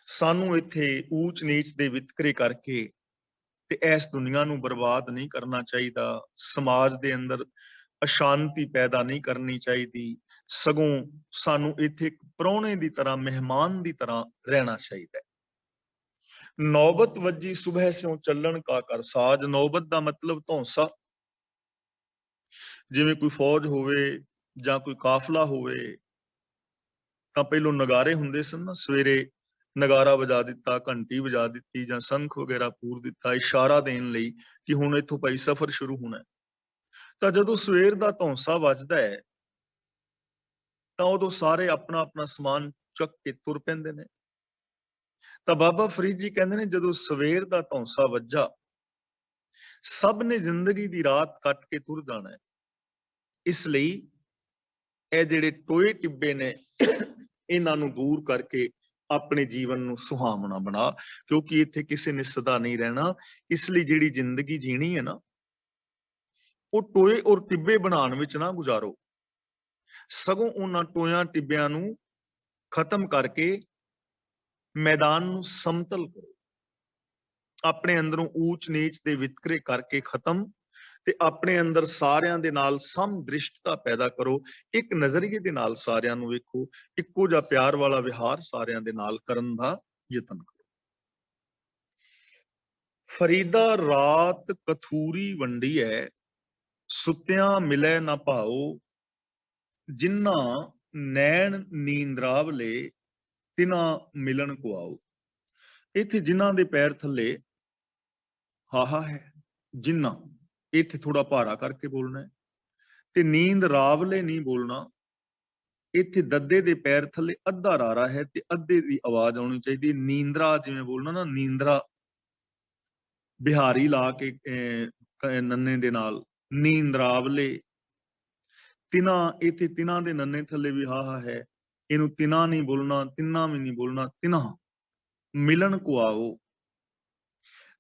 ਸਾਨੂੰ ਇੱਥੇ ਊਚ ਨੀਚ ਦੇ ਵਿਤਕਰੇ ਕਰਕੇ ਤੇ ਇਸ ਦੁਨੀਆ ਨੂੰ ਬਰਬਾਦ ਨਹੀਂ ਕਰਨਾ ਚਾਹੀਦਾ। ਸਮਾਜ ਦੇ ਅੰਦਰ ਅਸ਼ਾਂਤੀ ਪੈਦਾ ਨਹੀਂ ਕਰਨੀ ਚਾਹੀਦੀ, ਸਗੋਂ ਸਾਨੂੰ ਇੱਥੇ ਇੱਕ ਪ੍ਰਾਹੁਣੇ ਦੀ ਤਰ੍ਹਾਂ, ਮਹਿਮਾਨ ਦੀ ਤਰ੍ਹਾਂ ਰਹਿਣਾ ਚਾਹੀਦਾ ਹੈ। ਨੌਬਤ ਵੱਜੀ ਸੁਬਹ ਸਿਉ ਚੱਲਣ ਕਾ ਕਰ ਸਾਜ। ਨੌਬਤ ਦਾ ਮਤਲਬ ਧੌਂਸਾ। ਜਿਵੇਂ ਕੋਈ ਫੌਜ ਹੋਵੇ ਜਾਂ ਕੋਈ ਕਾਫਲਾ ਹੋਵੇ ਤਾਂ ਪਹਿਲੋਂ ਨਗਾਰੇ ਹੁੰਦੇ ਸਨ ਨਾ, ਸਵੇਰੇ ਨਗਾਰਾ ਵਜਾ ਦਿੱਤਾ, ਘੰਟੀ ਵਜਾ ਦਿੱਤੀ ਜਾਂ ਸੰਖ ਵਗੈਰਾ ਪੂਰ ਦਿੱਤਾ, ਇਸ਼ਾਰਾ ਦੇਣ ਲਈ ਕਿ ਹੁਣ ਇੱਥੋਂ ਭਾਈ ਸਫ਼ਰ ਸ਼ੁਰੂ ਹੋਣਾ ਹੈ। ਤਾਂ ਜਦੋਂ ਸਵੇਰ ਦਾ ਧੌਂਸਾ ਵੱਜਦਾ ਹੈ ਤਾਂ ਉਦੋਂ ਸਾਰੇ ਆਪਣਾ ਆਪਣਾ ਸਮਾਨ ਚੁੱਕ ਕੇ ਤੁਰ ਪੈਂਦੇ ਨੇ। ਤਾਂ ਬਾਬਾ ਫਰੀਦ ਜੀ ਕਹਿੰਦੇ ਨੇ ਜਦੋਂ ਸਵੇਰ ਦਾ ਧੌਂਸਾ ਵੱਜਾ, ਸਭ ਨੇ ਜ਼ਿੰਦਗੀ ਦੀ ਰਾਤ ਕੱਟ ਕੇ ਤੁਰ ਜਾਣਾ ਹੈ। ਇਸ ਲਈ ਇਹ ਜਿਹੜੇ ਟੋਏ ਟਿੱਬੇ ਨੇ ਇਹਨਾਂ ਨੂੰ ਦੂਰ ਕਰਕੇ ਆਪਣੇ ਜੀਵਨ ਨੂੰ ਸੁਹਾਵਣਾ ਬਣਾ, ਕਿਉਂਕਿ ਇੱਥੇ ਕਿਸੇ ਨੇ ਸਦਾ ਨਹੀਂ ਰਹਿਣਾ। ਇਸ ਲਈ ਜਿਹੜੀ ਜ਼ਿੰਦਗੀ ਜੀਣੀ ਹੈ ਨਾ, ਉਹ ਟੋਏ ਔਰ ਟਿੱਬੇ ਬਣਾਉਣ ਵਿੱਚ ਨਾ ਗੁਜ਼ਾਰੋ, ਸਗੋਂ ਉਹਨਾਂ ਟੋਇਆਂ ਟਿੱਬਿਆਂ ਨੂੰ ਖਤਮ ਕਰਕੇ ਮੈਦਾਨ ਨੂੰ ਸਮਤਲ ਕਰੋ। ਆਪਣੇ ਅੰਦਰੋਂ ਊਚ ਨੀਚ ਦੇ ਵਿਤਕਰੇ ਕਰਕੇ ਖਤਮ, ਤੇ ਆਪਣੇ ਅੰਦਰ ਸਾਰਿਆਂ ਦੇ ਨਾਲ ਸਮਦ੍ਰਿਸ਼ਟਤਾ ਪੈਦਾ ਕਰੋ। ਇੱਕ ਨਜ਼ਰੀਏ ਦੇ ਨਾਲ ਸਾਰਿਆਂ ਨੂੰ ਵੇਖੋ, ਇੱਕੋ ਜਿਹਾ ਪਿਆਰ ਵਾਲਾ ਵਿਹਾਰ ਸਾਰਿਆਂ ਦੇ ਨਾਲ ਕਰਨ ਦਾ ਯਤਨ ਕਰੋ। ਫਰੀਦਾ ਰਾਤ ਕਥੂਰੀ ਵੰਡੀ ਹੈ, ਸੁੱਤਿਆਂ ਮਿਲੇ ਨਾ ਭਾਓ, ਜਿਨ੍ਹਾਂ ਨੈਣ ਨੀਂਦਰਾਵਲੇ ਤਿਨਾਂ ਮਿਲਣ ਕੋ ਆਓ। ਇੱਥੇ ਜਿਨ੍ਹਾਂ ਦੇ ਪੈਰ ਥੱਲੇ ਹਾਹਾ ਹੈ, ਜਿਨ੍ਹਾਂ ਇੱਥੇ ਥੋੜਾ ਭਾਰਾ ਕਰਕੇ ਬੋਲਣਾ ਹੈ, ਤੇ ਨੀਂਦ ਰਾਵਲੇ ਨਹੀਂ ਬੋਲਣਾ। ਇੱਥੇ ਦੱਦੇ ਦੇ ਪੈਰ ਥੱਲੇ ਅੱਧਾ ਰਾਰਾ ਹੈ ਤੇ ਅੱਧੇ ਦੀ ਆਵਾਜ਼ ਆਉਣੀ ਚਾਹੀਦੀ। ਨੀਂਦਰਾ ਜਿਵੇਂ ਬੋਲਣਾ ਨਾ, ਨੀਂਦਰਾ ਬਿਹਾਰੀ ਲਾ ਕੇ ਨੰਨੇ ਦੇ ਨਾਲ, ਨੀਂਦਰਾਵਲੇ। ਤਿਨਾ, ਇੱਥੇ ਤਿਨਾ ਦੇ ਨੰਨੇ ਥੱਲੇ ਵੀ ਹਾਹਾ ਹੈ, ਇਹਨੂੰ ਤਿਨਾ ਨਹੀਂ ਬੋਲਣਾ, ਤਿੰਨਾ ਵੀ ਨਹੀਂ ਬੋਲਣਾ, ਤਿਨਾ ਮਿਲਣ ਕੋ ਆਓ।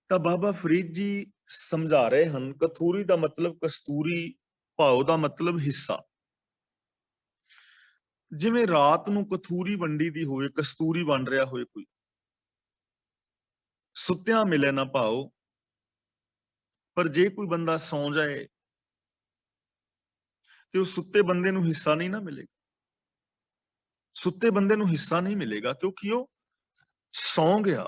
ਤਾਂ ਬਾਬਾ ਫਰੀਦ ਜੀ ਸਮਝਾ ਰਹੇ ਹਨ, ਕਥੂਰੀ ਦਾ ਮਤਲਬ ਕਸਤੂਰੀ, ਭਾਉ ਦਾ ਮਤਲਬ ਹਿੱਸਾ। ਜਿਵੇਂ ਰਾਤ ਨੂੰ ਕਥੂਰੀ ਵੰਡੀ ਦੀ ਹੋਵੇ, ਕਸਤੂਰੀ ਬਣ ਰਿਹਾ ਹੋਵੇ ਕੋਈ, ਸੁੱਤਿਆਂ ਮਿਲੇ ਨਾ ਭਾਓ। ਪਰ ਜੇ ਕੋਈ ਬੰਦਾ ਸੌਂ ਜਾਏ ਤੇ ਉਹ ਸੁੱਤੇ ਬੰਦੇ ਨੂੰ ਹਿੱਸਾ ਨਹੀਂ ਨਾ ਮਿਲੇਗਾ। ਸੁੱਤੇ ਬੰਦੇ ਨੂੰ ਹਿੱਸਾ ਨਹੀਂ ਮਿਲੇਗਾ ਕਿਉਂਕਿ ਉਹ ਸੌਂ ਗਿਆ।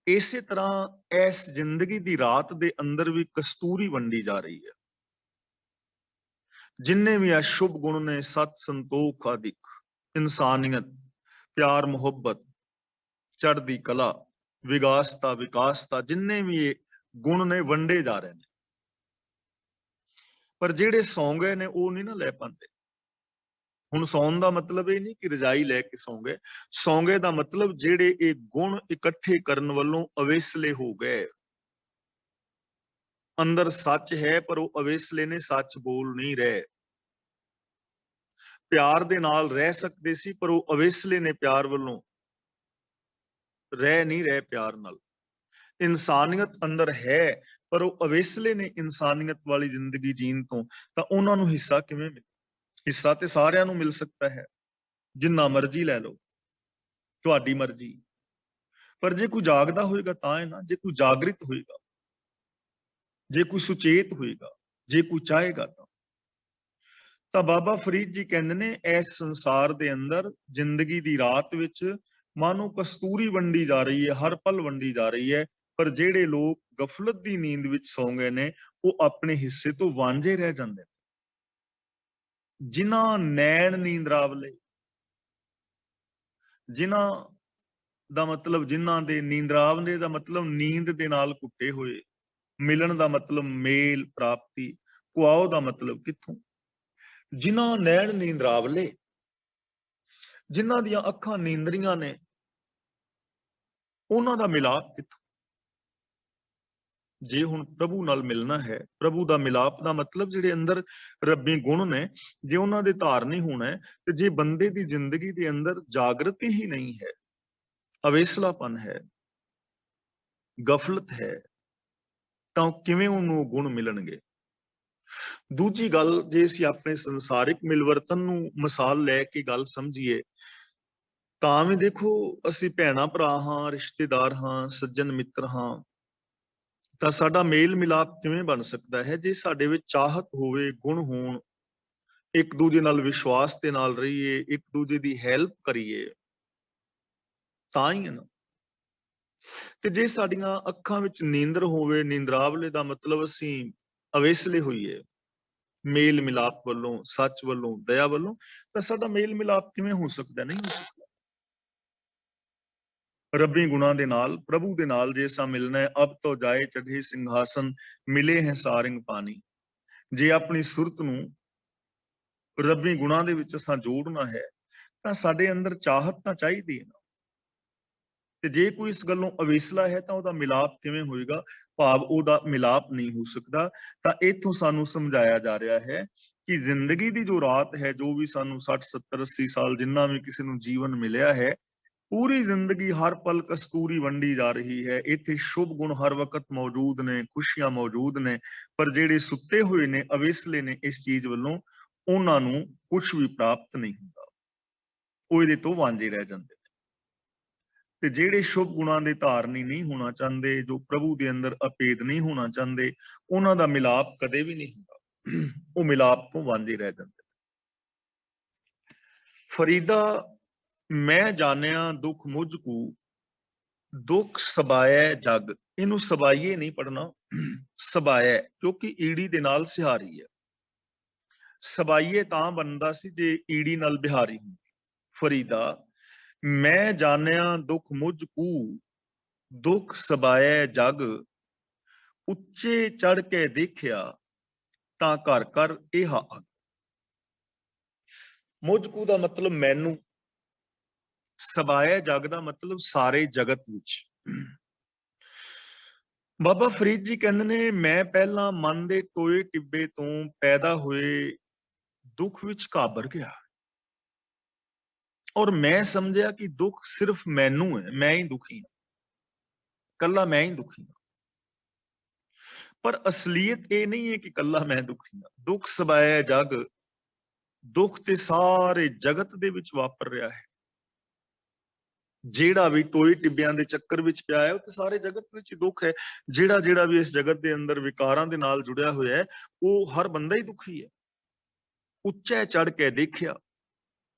ਇਸੇ ਤਰ੍ਹਾਂ ਇਸ ਜ਼ਿੰਦਗੀ ਦੀ ਰਾਤ ਦੇ ਅੰਦਰ ਵੀ ਕਸਤੂਰੀ ਵੰਡੀ ਜਾ ਰਹੀ ਹੈ। ਜਿੰਨੇ ਵੀ ਅਸ਼ੁਭ ਗੁਣ ਨੇ, ਸਤ ਸੰਤੋਖ ਆਦਿਕ, ਇਨਸਾਨੀਅਤ, ਪਿਆਰ ਮੁਹੱਬਤ, ਚੜ੍ਹਦੀ ਕਲਾ, ਵਿਗਾਸਤਾ ਵਿਕਾਸਤਾ, ਜਿੰਨੇ ਵੀ ਇਹ ਗੁਣ ਨੇ ਵੰਡੇ ਜਾ ਰਹੇ ਨੇ। ਪਰ ਜਿਹੜੇ ਸੌਂ ਗਏ ਨੇ ਉਹ ਨਹੀਂ ਨਾ ਲੈ ਪਾਉਂਦੇ। ਹੁਣ ਸੌਣ ਦਾ ਮਤਲਬ ਇਹ ਨਹੀਂ ਕਿ ਰਜਾਈ ਲੈ ਕੇ ਸੌਂ ਗਏ। ਸੌਂ ਗਏ ਦਾ ਮਤਲਬ ਜਿਹੜੇ ਇਹ ਗੁਣ ਇਕੱਠੇ ਕਰਨ ਵੱਲੋਂ ਅਵੇਸਲੇ ਹੋ ਗਏ। ਅੰਦਰ ਸੱਚ ਹੈ ਪਰ ਉਹ ਅਵੇਸਲੇ ਨੇ, ਸੱਚ ਬੋਲ ਨਹੀਂ ਰਹੇ। ਪਿਆਰ ਦੇ ਨਾਲ ਰਹਿ ਸਕਦੇ ਸੀ ਪਰ ਉਹ ਅਵੇਸਲੇ ਨੇ, ਪਿਆਰ ਵੱਲੋਂ ਰਹਿ ਨਹੀਂ ਰਹੇ ਪਿਆਰ ਨਾਲ। ਇਨਸਾਨੀਅਤ ਅੰਦਰ ਹੈ ਪਰ ਉਹ ਅਵੇਸਲੇ ਨੇ ਇਨਸਾਨੀਅਤ ਵਾਲੀ ਜ਼ਿੰਦਗੀ ਜੀਣ ਤੋਂ, ਤਾਂ ਉਹਨਾਂ ਨੂੰ ਹਿੱਸਾ ਕਿਵੇਂ ਮਿਲੇ? ਹਿੱਸਾ ਤੇ ਸਾਰਿਆਂ ਨੂੰ ਮਿਲ ਸਕਦਾ ਹੈ, ਜਿੰਨਾ ਮਰਜ਼ੀ ਲੈ ਲਓ, ਤੁਹਾਡੀ ਮਰਜ਼ੀ। ਪਰ ਜੇ ਕੋਈ ਜਾਗਦਾ ਹੋਏਗਾ ਤਾਂ ਹੈ ਨਾ, ਜੇ ਕੋਈ ਜਾਗਰਿਤ ਹੋਏਗਾ। ਜੇ ਕੋਈ ਸੁਚੇਤ ਹੋਏਗਾ, ਜੇ ਕੋਈ ਚਾਹੇਗਾ ਤਾਂ ਬਾਬਾ ਫਰੀਦ ਜੀ ਕਹਿੰਦੇ ਨੇ ਇਸ ਸੰਸਾਰ ਦੇ ਅੰਦਰ ਜ਼ਿੰਦਗੀ ਦੀ ਰਾਤ ਵਿੱਚ ਮਾਨੋ ਕਸਤੂਰੀ ਵੰਡੀ ਜਾ ਰਹੀ ਹੈ, ਹਰ ਪਲ ਵੰਡੀ ਜਾ ਰਹੀ ਹੈ, ਪਰ ਜਿਹੜੇ ਲੋਕ ਗਫਲਤ ਦੀ ਨੀਂਦ ਵਿੱਚ ਸੌਂ ਗਏ ਨੇ ਉਹ ਆਪਣੇ ਹਿੱਸੇ ਤੋਂ ਵਾਂਝੇ ਰਹਿ ਜਾਂਦੇ ਨੇ। ਜਿਨ੍ਹਾਂ ਨੈਣ ਨੀਂਦਰਾਵਲੇ, ਜਿਨ੍ਹਾਂ ਦਾ ਮਤਲਬ ਜਿਨ੍ਹਾਂ ਦੇ ਨੀਂਦਰਾਵਲੇ ਦਾ ਮਤਲਬ ਨੀਂਦ ਦੇ ਨਾਲ ਕੁੱਟੇ ਹੋਏ, ਮਿਲਣ ਦਾ ਮਤਲਬ ਮੇਲ ਪ੍ਰਾਪਤੀ, ਕੁਆਓ ਦਾ ਮਤਲਬ ਕਿੱਥੋਂ, ਜਿਨ੍ਹਾਂ ਨੈਣ ਨੀਂਦਰਾਵਲੇ, ਜਿਨ੍ਹਾਂ ਦੀਆਂ ਅੱਖਾਂ ਨੀਂਦਰੀਆਂ ਨੇ, ਉਹਨਾਂ ਦਾ ਮਿਲਾਪ ਕਿੱਥੋਂ। ਜੇ ਹੁਣ ਪ੍ਰਭੂ ਨਾਲ ਮਿਲਣਾ ਹੈ, ਪ੍ਰਭੂ ਦਾ ਮਿਲਾਪ ਦਾ ਮਤਲਬ ਜਿਹੜੇ ਅੰਦਰ ਰੱਬੀ ਗੁਣ ਨੇ ਜੇ ਉਹਨਾਂ ਦੇ ਧਾਰਨੀ ਹੋਣਾ ਹੈ, ਤੇ ਜੇ ਬੰਦੇ ਦੀ ਜ਼ਿੰਦਗੀ ਦੇ ਅੰਦਰ ਜਾਗਰਤੀ ਹੀ ਨਹੀਂ ਹੈ, ਅਵੇਸਲਾਪਨ ਹੈ, ਗਫਲਤ ਹੈ, ਤਾਂ ਕਿਵੇਂ ਉਹਨੂੰ ਗੁਣ ਮਿਲਣਗੇ। ਦੂਜੀ ਗੱਲ, ਜੇ ਅਸੀਂ ਆਪਣੇ ਸੰਸਾਰਿਕ ਮਿਲਵਰਤਨ ਨੂੰ ਮਿਸਾਲ ਲੈ ਕੇ ਗੱਲ ਸਮਝੀਏ ਤਾਂ ਵੀ ਦੇਖੋ ਅਸੀਂ ਭੈਣਾਂ ਭਰਾ ਹਾਂ, ਰਿਸ਼ਤੇਦਾਰ ਹਾਂ, ਸੱਜਣ ਮਿੱਤਰ ਹਾਂ, ਤਾਂ ਸਾਡਾ ਮੇਲ ਮਿਲਾਪ ਕਿਵੇਂ ਬਣ ਸਕਦਾ ਹੈ ਜੇ ਸਾਡੇ ਵਿੱਚ ਚਾਹਤ ਹੋਵੇ, ਗੁਣ ਹੋਣ, ਇੱਕ ਦੂਜੇ ਨਾਲ ਵਿਸ਼ਵਾਸ ਦੇ ਨਾਲ ਰਹੀਏ, ਇੱਕ ਦੂਜੇ ਦੀ ਹੈਲਪ ਕਰੀਏ, ਤਾਂ ਹੀ ਹੈ ਨਾ। ਤੇ ਜੇ ਸਾਡੀਆਂ ਅੱਖਾਂ ਵਿੱਚ ਨੀਂਦਰ ਹੋਵੇ, ਨੀਂਦਰਾਵਲੇ ਦਾ ਮਤਲਬ ਅਸੀਂ ਅਵੇਸਲੇ ਹੋਈਏ ਮੇਲ ਮਿਲਾਪ ਵੱਲੋਂ, ਸੱਚ ਵੱਲੋਂ, ਦਇਆ ਵੱਲੋਂ, ਤਾਂ ਸਾਡਾ ਮੇਲ ਮਿਲਾਪ ਕਿਵੇਂ ਹੋ ਸਕਦਾ, ਨਹੀਂ ਹੋ ਸਕਦਾ। ਰੱਬੀ ਗੁਣਾਂ ਦੇ ਨਾਲ, ਪ੍ਰਭੂ ਦੇ ਨਾਲ ਜੇ ਅਸਾਂ ਮਿਲਣਾ ਹੈ, ਅਬ ਤੋਂ ਜਾਏ ਚੜ੍ਹੇ ਸਿੰਘਾਸਨ, ਮਿਲੇ ਹੈ ਸਾਰਿੰਗ ਪਾਣੀ। ਜੇ ਆਪਣੀ ਸੁਰਤ ਨੂੰ ਰੱਬੀ ਗੁਣਾਂ ਦੇ ਵਿੱਚ ਅਸਾਂ ਜੋੜਨਾ ਹੈ ਤਾਂ ਸਾਡੇ ਅੰਦਰ ਚਾਹਤ ਤਾਂ ਚਾਹੀਦੀ ਹੈ ਨਾ। ਤੇ ਜੇ ਕੋਈ ਇਸ ਗੱਲੋਂ ਅਵੇਸਲਾ ਹੈ ਤਾਂ ਉਹਦਾ ਮਿਲਾਪ ਕਿਵੇਂ ਹੋਏਗਾ, ਭਾਵ ਉਹਦਾ ਮਿਲਾਪ ਨਹੀਂ ਹੋ ਸਕਦਾ। ਤਾਂ ਇੱਥੋਂ ਸਾਨੂੰ ਸਮਝਾਇਆ ਜਾ ਰਿਹਾ ਹੈ ਕਿ ਜ਼ਿੰਦਗੀ ਦੀ ਜੋ ਰਾਤ ਹੈ, ਜੋ ਵੀ ਸਾਨੂੰ 60, 70, 80 ਸਾਲ ਜਿੰਨਾ ਵੀ ਕਿਸੇ ਨੂੰ ਜੀਵਨ ਮਿਲਿਆ ਹੈ, ਪੂਰੀ ਜ਼ਿੰਦਗੀ ਹਰ ਪਲ ਕਸਤੂਰੀ ਵੰਡੀ ਜਾ ਰਹੀ ਹੈ। ਇੱਥੇ ਸ਼ੁਭ ਗੁਣ ਹਰ ਵਕਤ ਮੌਜੂਦ ਨੇ, ਖੁਸ਼ੀਆਂ ਮੌਜੂਦ ਨੇ, ਪਰ ਜਿਹੜੇ ਸੁੱਤੇ ਹੋਏ ਨੇ, ਅਵੇਸਲੇ ਨੇ ਇਸ ਚੀਜ਼ ਵੱਲੋਂ, ਉਹਨਾਂ ਨੂੰ ਕੁਝ ਵੀ ਪ੍ਰਾਪਤ ਨਹੀਂ ਹੁੰਦਾ, ਉਹ ਇਹਦੇ ਤੋਂ ਵਾਂਝੇ ਰਹਿ ਜਾਂਦੇ ਨੇ। ਤੇ ਜਿਹੜੇ ਸ਼ੁਭ ਗੁਣਾਂ ਦੇ ਧਾਰਨੀ ਨਹੀਂ ਹੋਣਾ ਚਾਹੁੰਦੇ, ਜੋ ਪ੍ਰਭੂ ਦੇ ਅੰਦਰ ਅਪੇਦ ਨਹੀਂ ਹੋਣਾ ਚਾਹੁੰਦੇ, ਉਹਨਾਂ ਦਾ ਮਿਲਾਪ ਕਦੇ ਵੀ ਨਹੀਂ ਹੁੰਦਾ, ਉਹ ਮਿਲਾਪ ਤੋਂ ਵਾਂਝੇ ਰਹਿ ਜਾਂਦੇ। ਫਰੀਦਾ ਮੈਂ ਜਾਣਿਆ ਦੁੱਖ ਮੁਝ ਕੂ, ਦੁੱਖ ਸਬਾਇਐ ਜਗ। ਇਹਨੂੰ ਸਬਾਈਏ ਨਹੀਂ ਪੜਨਾ, ਸਬਾਇਐ, ਕਿਉਂਕਿ ਈੜੀ ਦੇ ਨਾਲ ਸਿਹਾਰੀ ਹੈ। ਸਬਾਈਏ ਤਾਂ ਬਣਦਾ ਸੀ ਜੇ ਈੜੀ ਨਾਲ ਬਿਹਾਰੀ ਹੁੰਦੀ। ਫਰੀਦਾ ਮੈਂ ਜਾਣਿਆ ਦੁੱਖ ਮੁਝ ਕੂ, ਦੁੱਖ ਸਬਾਇਐ ਜਗ, ਉੱਚੇ ਚੜ ਕੇ ਦੇਖਿਆ ਤਾਂ ਘਰ ਘਰ ਇਹ ਅੱਗ। ਮੁਝ ਕੂ ਦਾ ਮਤਲਬ ਮੈਨੂੰ, ਸਬਾਇਐ ਜਗ ਦਾ ਮਤਲਬ ਸਾਰੇ ਜਗਤ ਵਿੱਚ। ਬਾਬਾ ਫਰੀਦ ਜੀ ਕਹਿੰਦੇ ਨੇ ਮੈਂ ਪਹਿਲਾਂ ਮਨ ਦੇ ਟੋਏ ਟਿੱਬੇ ਤੋਂ ਪੈਦਾ ਹੋਏ ਦੁੱਖ ਵਿੱਚ ਘਾਬਰ ਗਿਆ, ਔਰ ਮੈਂ ਸਮਝਿਆ ਕਿ ਦੁੱਖ ਸਿਰਫ ਮੈਨੂੰ ਹੈ, ਮੈਂ ਹੀ ਦੁਖੀ ਹਾਂ, ਕੱਲਾ ਮੈਂ ਹੀ ਦੁਖੀ ਹਾਂ। ਪਰ ਅਸਲੀਅਤ ਇਹ ਨਹੀਂ ਹੈ ਕਿ ਕੱਲਾ ਮੈਂ ਦੁਖੀ ਹਾਂ। ਦੁੱਖ ਸਬਾਇਐ ਜਗ, ਦੁੱਖ ਤੇ ਸਾਰੇ ਜਗਤ ਦੇ ਵਿੱਚ ਵਾਪਰ ਰਿਹਾ ਹੈ। ਜਿਹੜਾ ਵੀ ਟੋਏ ਟਿੱਬਿਆਂ ਦੇ ਚੱਕਰ ਵਿੱਚ ਪਿਆ ਹੈ, ਉਹ ਤੇ ਸਾਰੇ ਜਗਤ ਵਿੱਚ ਦੁੱਖ ਹੈ। ਜਿਹੜਾ ਵੀ ਇਸ ਜਗਤ ਦੇ ਅੰਦਰ ਵਿਕਾਰਾਂ ਦੇ ਨਾਲ ਜੁੜਿਆ ਹੋਇਆ ਹੈ, ਉਹ ਹਰ ਬੰਦਾ ਹੀ ਦੁਖੀ ਹੈ। ਉੱਚੇ ਚੜ ਕੇ ਦੇਖਿਆ,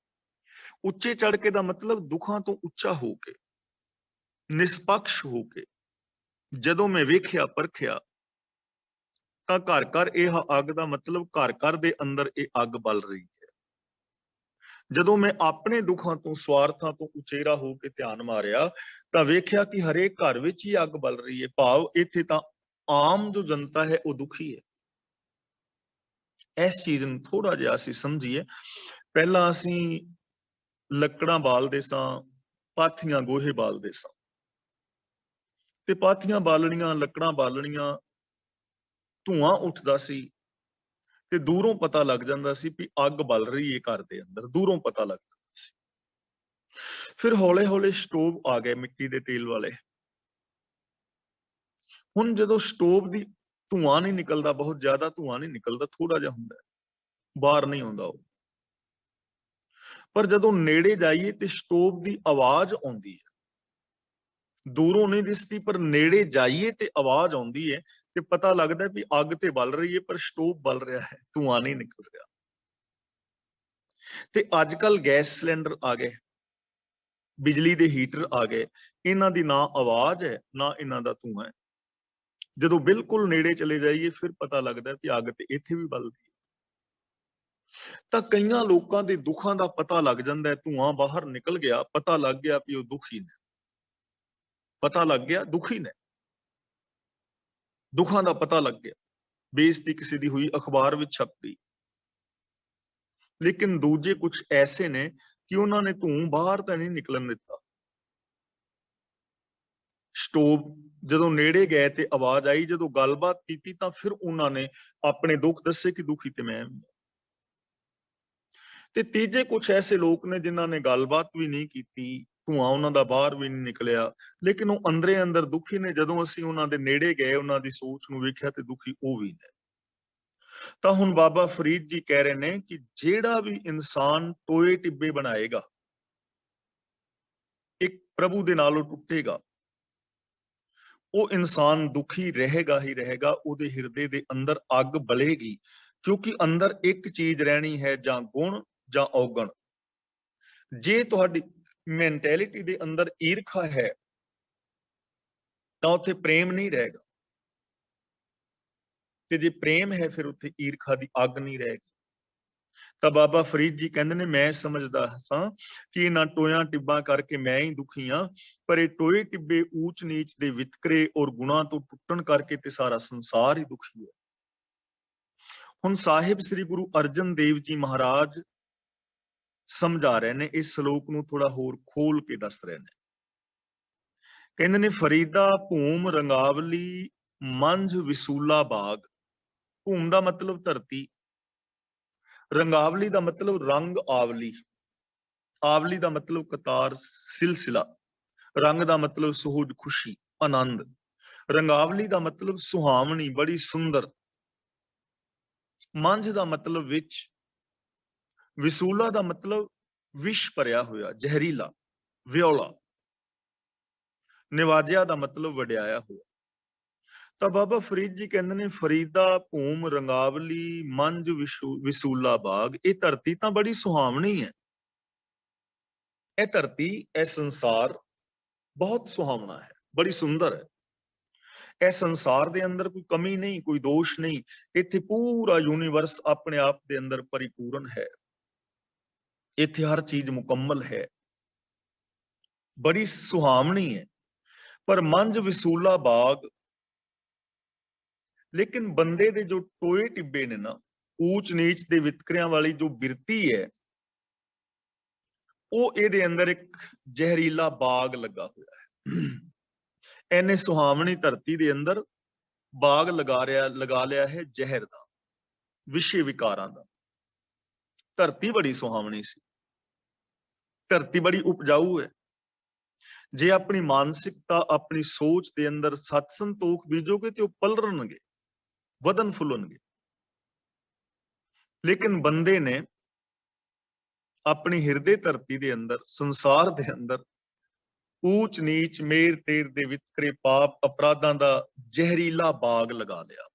ਉੱਚੇ ਚੜ ਕੇ ਦਾ ਮਤਲਬ ਦੁੱਖਾਂ ਤੋਂ ਉੱਚਾ ਹੋ ਕੇ, ਨਿਸ਼ਪਕਸ਼ ਹੋ ਕੇ ਜਦੋਂ ਮੈਂ ਵੇਖਿਆ ਪਰਖਿਆ ਤਾਂ ਘਰ ਘਰ ਇਹ ਅੱਗ ਦਾ ਮਤਲਬ ਘਰ ਘਰ ਦੇ ਅੰਦਰ ਇਹ ਅੱਗ ਬਲ ਰਹੀ ਹੈ। ਜਦੋਂ ਮੈਂ ਆਪਣੇ ਦੁੱਖਾਂ ਤੋਂ, ਸਵਾਰਥਾਂ ਤੋਂ ਉਚੇਰਾ ਹੋ ਕੇ ਧਿਆਨ ਮਾਰਿਆ ਤਾਂ ਵੇਖਿਆ ਕਿ ਹਰੇਕ ਘਰ ਵਿੱਚ ਹੀ ਅੱਗ ਬਲ ਰਹੀ ਹੈ। ਭਾਵ ਇੱਥੇ ਤਾਂ ਆਮ ਜੋ ਜਨਤਾ ਹੈ ਉਹ ਦੁਖੀ ਹੈ। ਇਸ ਚੀਜ਼ ਨੂੰ ਥੋੜਾ ਜਿਹਾ ਅਸੀਂ ਸਮਝੀਏ। ਪਹਿਲਾਂ ਅਸੀਂ ਲੱਕੜਾਂ ਬਾਲਦੇ ਸਾਂ, ਪਾਥੀਆਂ ਗੋਹੇ ਬਾਲਦੇ ਸਾਂ, ਤੇ ਪਾਥੀਆਂ ਬਾਲਣੀਆਂ, ਲੱਕੜਾਂ ਬਾਲਣੀਆਂ, ਧੂਆਂ ਉੱਠਦਾ ਸੀ ਤੇ ਦੂਰੋਂ ਪਤਾ ਲੱਗ ਜਾਂਦਾ ਸੀ ਵੀ ਅੱਗ ਬਲ ਰਹੀ ਹੈ ਘਰ ਦੇ ਅੰਦਰ, ਦੂਰੋਂ ਪਤਾ ਲੱਗ ਜਾਂਦਾ ਸੀ। ਫਿਰ ਹੌਲੇ ਹੌਲੇ ਸਟੋਵ ਆ ਗਏ ਮਿੱਟੀ ਦੇ ਤੇਲ ਵਾਲੇ। ਹੁਣ ਜਦੋਂ ਸਟੋਵ ਦੀ ਧੂਆਂ ਨਹੀਂ ਨਿਕਲਦਾ, ਬਹੁਤ ਜ਼ਿਆਦਾ ਧੂਆਂ ਨਹੀਂ ਨਿਕਲਦਾ, ਥੋੜਾ ਜਿਹਾ ਹੁੰਦਾ, ਬਾਹਰ ਨਹੀਂ ਆਉਂਦਾ ਉਹ। ਪਰ ਜਦੋਂ ਨੇੜੇ ਜਾਈਏ ਤੇ ਸਟੋਵ ਦੀ ਆਵਾਜ਼ ਆਉਂਦੀ ਹੈ, ਦੂਰੋਂ ਨਹੀਂ ਦਿਸਦੀ ਪਰ ਨੇੜੇ ਜਾਈਏ ਤੇ ਆਵਾਜ਼ ਆਉਂਦੀ ਹੈ। ਤੇ ਪਤਾ ਲੱਗਦਾ ਵੀ ਅੱਗ ਤੇ ਬਲ ਰਹੀ ਹੈ ਪਰ ਸਟੋਵ ਬਲ ਰਿਹਾ ਹੈ, ਧੂਆਂ ਨਹੀਂ ਨਿਕਲ ਰਿਹਾ। ਤੇ ਅੱਜ ਕੱਲ ਗੈਸ ਸਿਲੰਡਰ ਆ ਗਏ, ਬਿਜਲੀ ਦੇ ਹੀਟਰ ਆ ਗਏ, ਇਹਨਾਂ ਦੀ ਨਾ ਆਵਾਜ਼ ਹੈ ਨਾ ਇਹਨਾਂ ਦਾ ਧੂਆਂ ਹੈ। ਜਦੋਂ ਬਿਲਕੁਲ ਨੇੜੇ ਚਲੇ ਜਾਈਏ ਫਿਰ ਪਤਾ ਲੱਗਦਾ ਵੀ ਅੱਗ ਤੇ ਇੱਥੇ ਵੀ ਬਲਦੀ ਹੈ। ਤਾਂ ਕਈਆਂ ਲੋਕਾਂ ਦੇ ਦੁੱਖਾਂ ਦਾ ਪਤਾ ਲੱਗ ਜਾਂਦਾ ਹੈ, ਧੂਆਂ ਬਾਹਰ ਨਿਕਲ ਗਿਆ, ਪਤਾ ਲੱਗ ਗਿਆ ਵੀ ਉਹ ਦੁਖੀ ਨੇ, ਪਤਾ ਲੱਗ ਗਿਆ ਦੁਖੀ ਨੇ, ਦੁੱਖਾਂ ਦਾ ਪਤਾ ਲੱਗ ਗਿਆ, ਬੇਇੱਜ਼ਤੀ ਕਿਸੇ ਦੀ ਹੋਈ ਅਖਬਾਰ ਵਿੱਚ ਛਪ ਗਈ। ਲੇਕਿਨ ਦੂਜੇ ਕੁਝ ਐਸੇ ਨੇ ਕਿ ਉਹਨਾਂ ਨੇ ਧੂੰ ਬਾਹਰ ਤਾਂ ਨਹੀਂ ਨਿਕਲਣ ਦਿੱਤਾ। ਸਟੋਵ ਜਦੋਂ ਨੇੜੇ ਗਏ ਤੇ ਆਵਾਜ਼ ਆਈ, ਜਦੋਂ ਗੱਲਬਾਤ ਕੀਤੀ ਤਾਂ ਫਿਰ ਉਹਨਾਂ ਨੇ ਆਪਣੇ ਦੁੱਖ ਦੱਸੇ ਕਿ ਦੁਖੀ ਤੇ ਮੈਂ। ਤੇ ਤੀਜੇ ਕੁਝ ਐਸੇ ਲੋਕ ਨੇ ਜਿਨ੍ਹਾਂ ਨੇ ਗੱਲਬਾਤ ਵੀ ਨਹੀਂ ਕੀਤੀ, ਧੂਆਂ ਉਹਨਾਂ ਦਾ ਬਾਹਰ ਵੀ ਨਹੀਂ ਨਿਕਲਿਆ, ਲੇਕਿਨ ਉਹ ਅੰਦਰੇ ਅੰਦਰ ਦੁਖੀ ਨੇ। ਜਦੋਂ ਅਸੀਂ ਉਹਨਾਂ ਦੇ ਨੇੜੇ ਗਏ, ਉਹਨਾਂ ਦੀ ਸੋਚ ਨੂੰ ਵੇਖਿਆ ਤੇ ਦੁਖੀ ਉਹ ਵੀ ਨੇ। ਤਾਂ ਹੁਣ ਬਾਬਾ ਫਰੀਦ ਜੀ ਕਹਿ ਰਹੇ ਨੇ ਕਿ ਜਿਹੜਾ ਵੀ ਇਨਸਾਨ ਟੋਏ ਟਿੱਬੇ ਬਣਾਏਗਾ, ਇੱਕ ਪ੍ਰਭੂ ਦੇ ਨਾਲੋਂ ਟੁੱਟੇਗਾ, ਉਹ ਇਨਸਾਨ ਦੁਖੀ ਰਹੇਗਾ ਹੀ ਰਹੇਗਾ। ਉਹਦੇ ਹਿਰਦੇ ਦੇ ਅੰਦਰ ਅੱਗ ਬਲੇਗੀ, ਕਿਉਂਕਿ ਅੰਦਰ ਇੱਕ ਚੀਜ਼ ਰਹਿਣੀ ਹੈ, ਜਾਂ ਗੁਣ ਜਾਂ ਔਗਣ। ਜੇ ਤੁਹਾਡੀ ਮੈਂਟੈਲਿਟੀ ਦੇ ਅੰਦਰ ਈਰਖਾ ਹੈ ਤਾਂ ਉੱਥੇ ਪ੍ਰੇਮ ਨਹੀਂ ਰਹੇਗਾ, ਤੇ ਜੇ ਪ੍ਰੇਮ ਹੈ ਫਿਰ ਉੱਥੇ ਈਰਖਾ ਦੀ ਅੱਗ ਨਹੀਂ ਰਹੇਗੀ। ਤਾਂ ਬਾਬਾ ਫਰੀਦ ਜੀ ਕਹਿੰਦੇ ਨੇ, ਮੈਂ ਸਮਝਦਾ ਸਾਂ ਕਿ ਇਹਨਾਂ ਟੋਇਆਂ ਟਿੱਬਾਂ ਕਰਕੇ ਮੈਂ ਹੀ ਦੁਖੀ ਹਾਂ, ਪਰ ਇਹ ਟੋਏ ਟਿੱਬੇ ਊਚ ਨੀਚ ਦੇ ਵਿਤਕਰੇ ਔਰ ਗੁਣਾਂ ਤੋਂ ਟੁੱਟਣ ਕਰਕੇ ਤੇ ਸਾਰਾ ਸੰਸਾਰ ਹੀ ਦੁਖੀ ਹੈ। ਹੁਣ ਸਾਹਿਬ ਸ੍ਰੀ ਗੁਰੂ ਅਰਜਨ ਦੇਵ ਜੀ ਮਹਾਰਾਜ ਸਮਝਾ ਰਹੇ ਨੇ, ਇਸ ਸ਼ਲੋਕ ਨੂੰ ਥੋੜਾ ਹੋਰ ਖੋਲ ਕੇ ਦੱਸ ਰਹੇ ਨੇ। ਕਹਿੰਦੇ ਨੇ, ਫਰੀਦਾ ਭੂਮ ਰੰਗਾਵਲੀ ਮੰਝ ਵਿਸੂਲਾ ਬਾਗ। ਭੂਮ ਦਾ ਮਤਲਬ ਧਰਤੀ, ਰੰਗਾਵਲੀ ਦਾ ਮਤਲਬ ਰੰਗ ਆਵਲੀ, ਆਵਲੀ ਦਾ ਮਤਲਬ ਕਤਾਰ ਸਿਲਸਿਲਾ, ਰੰਗ ਦਾ ਮਤਲਬ ਸੁਹਜ ਖੁਸ਼ੀ ਆਨੰਦ, ਰੰਗਾਵਲੀ ਦਾ ਮਤਲਬ ਸੁਹਾਵਣੀ ਬੜੀ ਸੁੰਦਰ, ਮੰਝ ਦਾ ਮਤਲਬ ਵਿੱਚ, ਵਿਸੂਲਾ ਦਾ ਮਤਲਬ ਵਿਸ਼ ਭਰਿਆ ਹੋਇਆ ਜ਼ਹਿਰੀਲਾ ਵਿਓਲਾ, ਨਿਵਾਜਿਆ ਦਾ ਮਤਲਬ ਵਡਿਆਇਆ ਹੋਇਆ। ਤਾਂ ਬਾਬਾ ਫਰੀਦ ਜੀ ਕਹਿੰਦੇ ਨੇ, ਫਰੀਦਾ ਭੂਮ ਰੰਗਾਵਲੀ ਮੰਝ ਵਿਸੂਲਾ ਬਾਗ। ਇਹ ਧਰਤੀ ਤਾਂ ਬੜੀ ਸੁਹਾਵਣੀ ਹੈ, ਇਹ ਧਰਤੀ, ਇਹ ਸੰਸਾਰ ਬਹੁਤ ਸੁਹਾਵਣਾ ਹੈ, ਬੜੀ ਸੁੰਦਰ ਹੈ। ਇਸ ਸੰਸਾਰ ਦੇ ਅੰਦਰ ਕੋਈ ਕਮੀ ਨਹੀਂ, ਕੋਈ ਦੋਸ਼ ਨਹੀਂ। ਇੱਥੇ ਪੂਰਾ ਯੂਨੀਵਰਸ ਆਪਣੇ ਆਪ ਦੇ ਅੰਦਰ ਪਰਿਪੂਰਨ ਹੈ, ਇੱਥੇ ਹਰ ਚੀਜ਼ ਮੁਕੰਮਲ ਹੈ, ਬੜੀ ਸੁਹਾਵਣੀ ਹੈ। ਪਰ ਮੰਝ ਵਿਸੂਲਾ ਬਾਗ, ਲੇਕਿਨ ਬੰਦੇ ਦੇ ਜੋ ਟੋਏ ਟਿੱਬੇ ਨੇ ਨਾ, ਊਚ ਨੀਚ ਦੇ ਵਿਤਕਰਿਆਂ ਵਾਲੀ ਜੋ ਬਿਰਤੀ ਹੈ, ਉਹ ਇਹਦੇ ਅੰਦਰ ਇੱਕ ਜ਼ਹਿਰੀਲਾ ਬਾਗ ਲੱਗਾ ਹੋਇਆ ਹੈ। ਇਹਨੇ ਸੁਹਾਵਣੀ ਧਰਤੀ ਦੇ ਅੰਦਰ ਬਾਗ ਲਗਾ ਲਿਆ ਹੈ ਜ਼ਹਿਰ ਦਾ, ਵਿਸ਼ੇ ਵਿਕਾਰਾਂ ਦਾ। ਧਰਤੀ ਬੜੀ ਸੁਹਾਵਣੀ ਸੀ, ਧਰਤੀ ਬੜੀ ਉਪਜਾਊ ਹੈ। ਜੇ ਆਪਣੀ ਮਾਨਸਿਕਤਾ, ਆਪਣੀ ਸੋਚ ਦੇ ਅੰਦਰ ਸਤ ਸੰਤੋਖ ਬੀਜੋਗੇ ਤੇ ਉਹ ਪਲਰਨਗੇ, ਵਧਨ ਫੁੱਲਣਗੇ। ਲੇਕਿਨ ਬੰਦੇ ਨੇ ਆਪਣੀ ਹਿਰਦੇ ਧਰਤੀ ਦੇ ਅੰਦਰ, ਸੰਸਾਰ ਦੇ ਅੰਦਰ ਊਚ ਨੀਚ ਮੇਰ ਤੇਰ ਦੇ ਵਿਤਕਰੇ ਪਾਪ ਅਪਰਾਧਾਂ ਦਾ ਜ਼ਹਿਰੀਲਾ ਬਾਗ ਲਗਾ ਲਿਆ।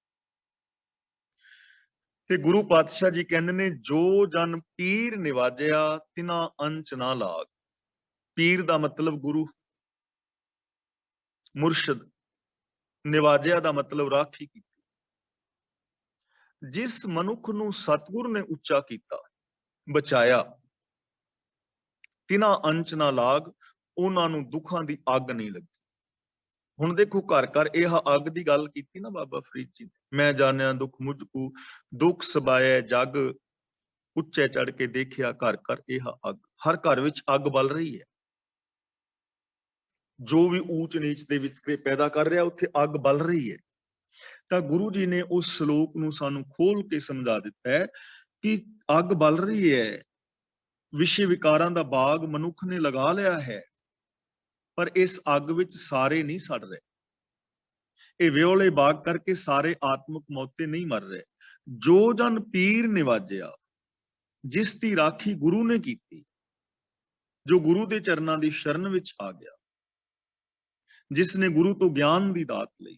ਤੇ ਗੁਰੂ ਪਾਤਸ਼ਾਹ ਜੀ ਕਹਿੰਦੇ ਨੇ, ਜੋ ਜਨ ਪੀਰ ਨਿਵਾਜਿਆ ਤਿਨਾ ਅੰਚ ਨਾ ਲਾਗ। ਪੀਰ ਦਾ ਮਤਲਬ ਗੁਰੂ, ਮੁਰਸ਼ਦ, ਨਿਵਾਜਿਆ ਦਾ ਮਤਲਬ ਰਾਖੀ ਕੀਤੀ। ਜਿਸ ਮਨੁੱਖ ਨੂੰ ਸਤਿਗੁਰ ਨੇ ਉੱਚਾ ਕੀਤਾ, ਬਚਾਇਆ, ਤਿਨਾ ਅੰਚ ਨਾ ਲਾਗ, ਉਹਨਾਂ ਨੂੰ ਦੁੱਖਾਂ ਦੀ ਅੱਗ ਨਹੀਂ ਲੱਗੀ। ਹੁਣ ਦੇਖੋ, ਘਰ ਘਰ ਇਹ ਅੱਗ ਦੀ ਗੱਲ ਕੀਤੀ ਨਾ ਬਾਬਾ ਫਰੀਦ ਜੀ ਨੇ, ਮੈਂ ਜਾਣਿਆ ਦੁੱਖ ਮੁਝ ਕੋ, ਦੁੱਖ ਸਬਾਇਆ ਜਗ, ਉੱਚੇ ਚੜ ਕੇ ਦੇਖਿਆ ਘਰ ਘਰ ਇਹ ਅੱਗ। ਹਰ ਘਰ ਵਿੱਚ ਅੱਗ ਬਲ ਰਹੀ ਹੈ। ਜੋ ਵੀ ਊਚ ਨੀਚ ਦੇ ਵਿਤਕਰੇ ਪੈਦਾ ਕਰ ਰਿਹਾ, ਉੱਥੇ ਅੱਗ ਬਲ ਰਹੀ ਹੈ। ਤਾਂ ਗੁਰੂ ਜੀ ਨੇ ਉਸ ਸ਼ਲੋਕ ਨੂੰ ਸਾਨੂੰ ਖੋਲ ਕੇ ਸਮਝਾ ਦਿੱਤਾ ਹੈ ਕਿ ਅੱਗ ਬਲ ਰਹੀ ਹੈ, ਵਿਸ਼ੇ ਵਿਕਾਰਾਂ ਦਾ ਬਾਗ ਮਨੁੱਖ ਨੇ ਲਗਾ ਲਿਆ ਹੈ, ਪਰ ਇਸ ਅੱਗ ਵਿੱਚ ਸਾਰੇ ਨਹੀਂ ਸੜ ਰਹੇ। ਇਹ ਵਿਓਲੇ ਬਾਗ ਕਰਕੇ ਸਾਰੇ ਆਤਮਿਕ ਮੌਤੇ ਨਹੀਂ ਮਰ ਰਹੇ। ਜੋ ਜਨ ਪੀਰ ਨਿਵਾਜਿਆ, ਜਿਸ ਦੀ ਰਾਖੀ ਗੁਰੂ ਨੇ ਕੀਤੀ, ਜੋ ਗੁਰੂ ਦੇ ਚਰਨਾਂ ਦੀ ਸ਼ਰਨ ਵਿੱਚ ਆ ਗਿਆ, ਜਿਸ ਨੇ ਗੁਰੂ ਤੋਂ ਗਿਆਨ ਦੀ ਦਾਤ ਲਈ,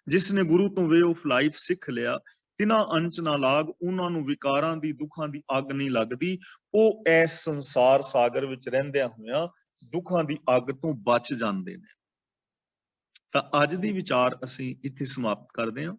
ਜਿਸ ਨੇ ਗੁਰੂ ਤੋਂ ਵੇ ਆਫ ਲਾਈਫ ਸਿੱਖ ਲਿਆ, ਤਿਨਾ ਅੰਚ ਨਾ ਲਾਗ, ਉਹਨਾਂ ਨੂੰ ਵਿਕਾਰਾਂ ਦੀ ਦੁੱਖਾਂ ਦੀ ਅੱਗ ਨਹੀਂ ਲੱਗਦੀ। ਉਹ ਇਸ ਸੰਸਾਰ ਸਾਗਰ ਵਿੱਚ ਰਹਿੰਦਿਆਂ ਹੋਇਆਂ ਦੁੱਖਾਂ ਦੀ ਅੱਗ ਤੋਂ ਬਚ ਜਾਂਦੇ ਨੇ। ਤਾਂ ਅੱਜ ਦੀ ਵਿਚਾਰ ਅਸੀਂ ਇੱਥੇ ਸਮਾਪਤ ਕਰਦੇ ਹਾਂ।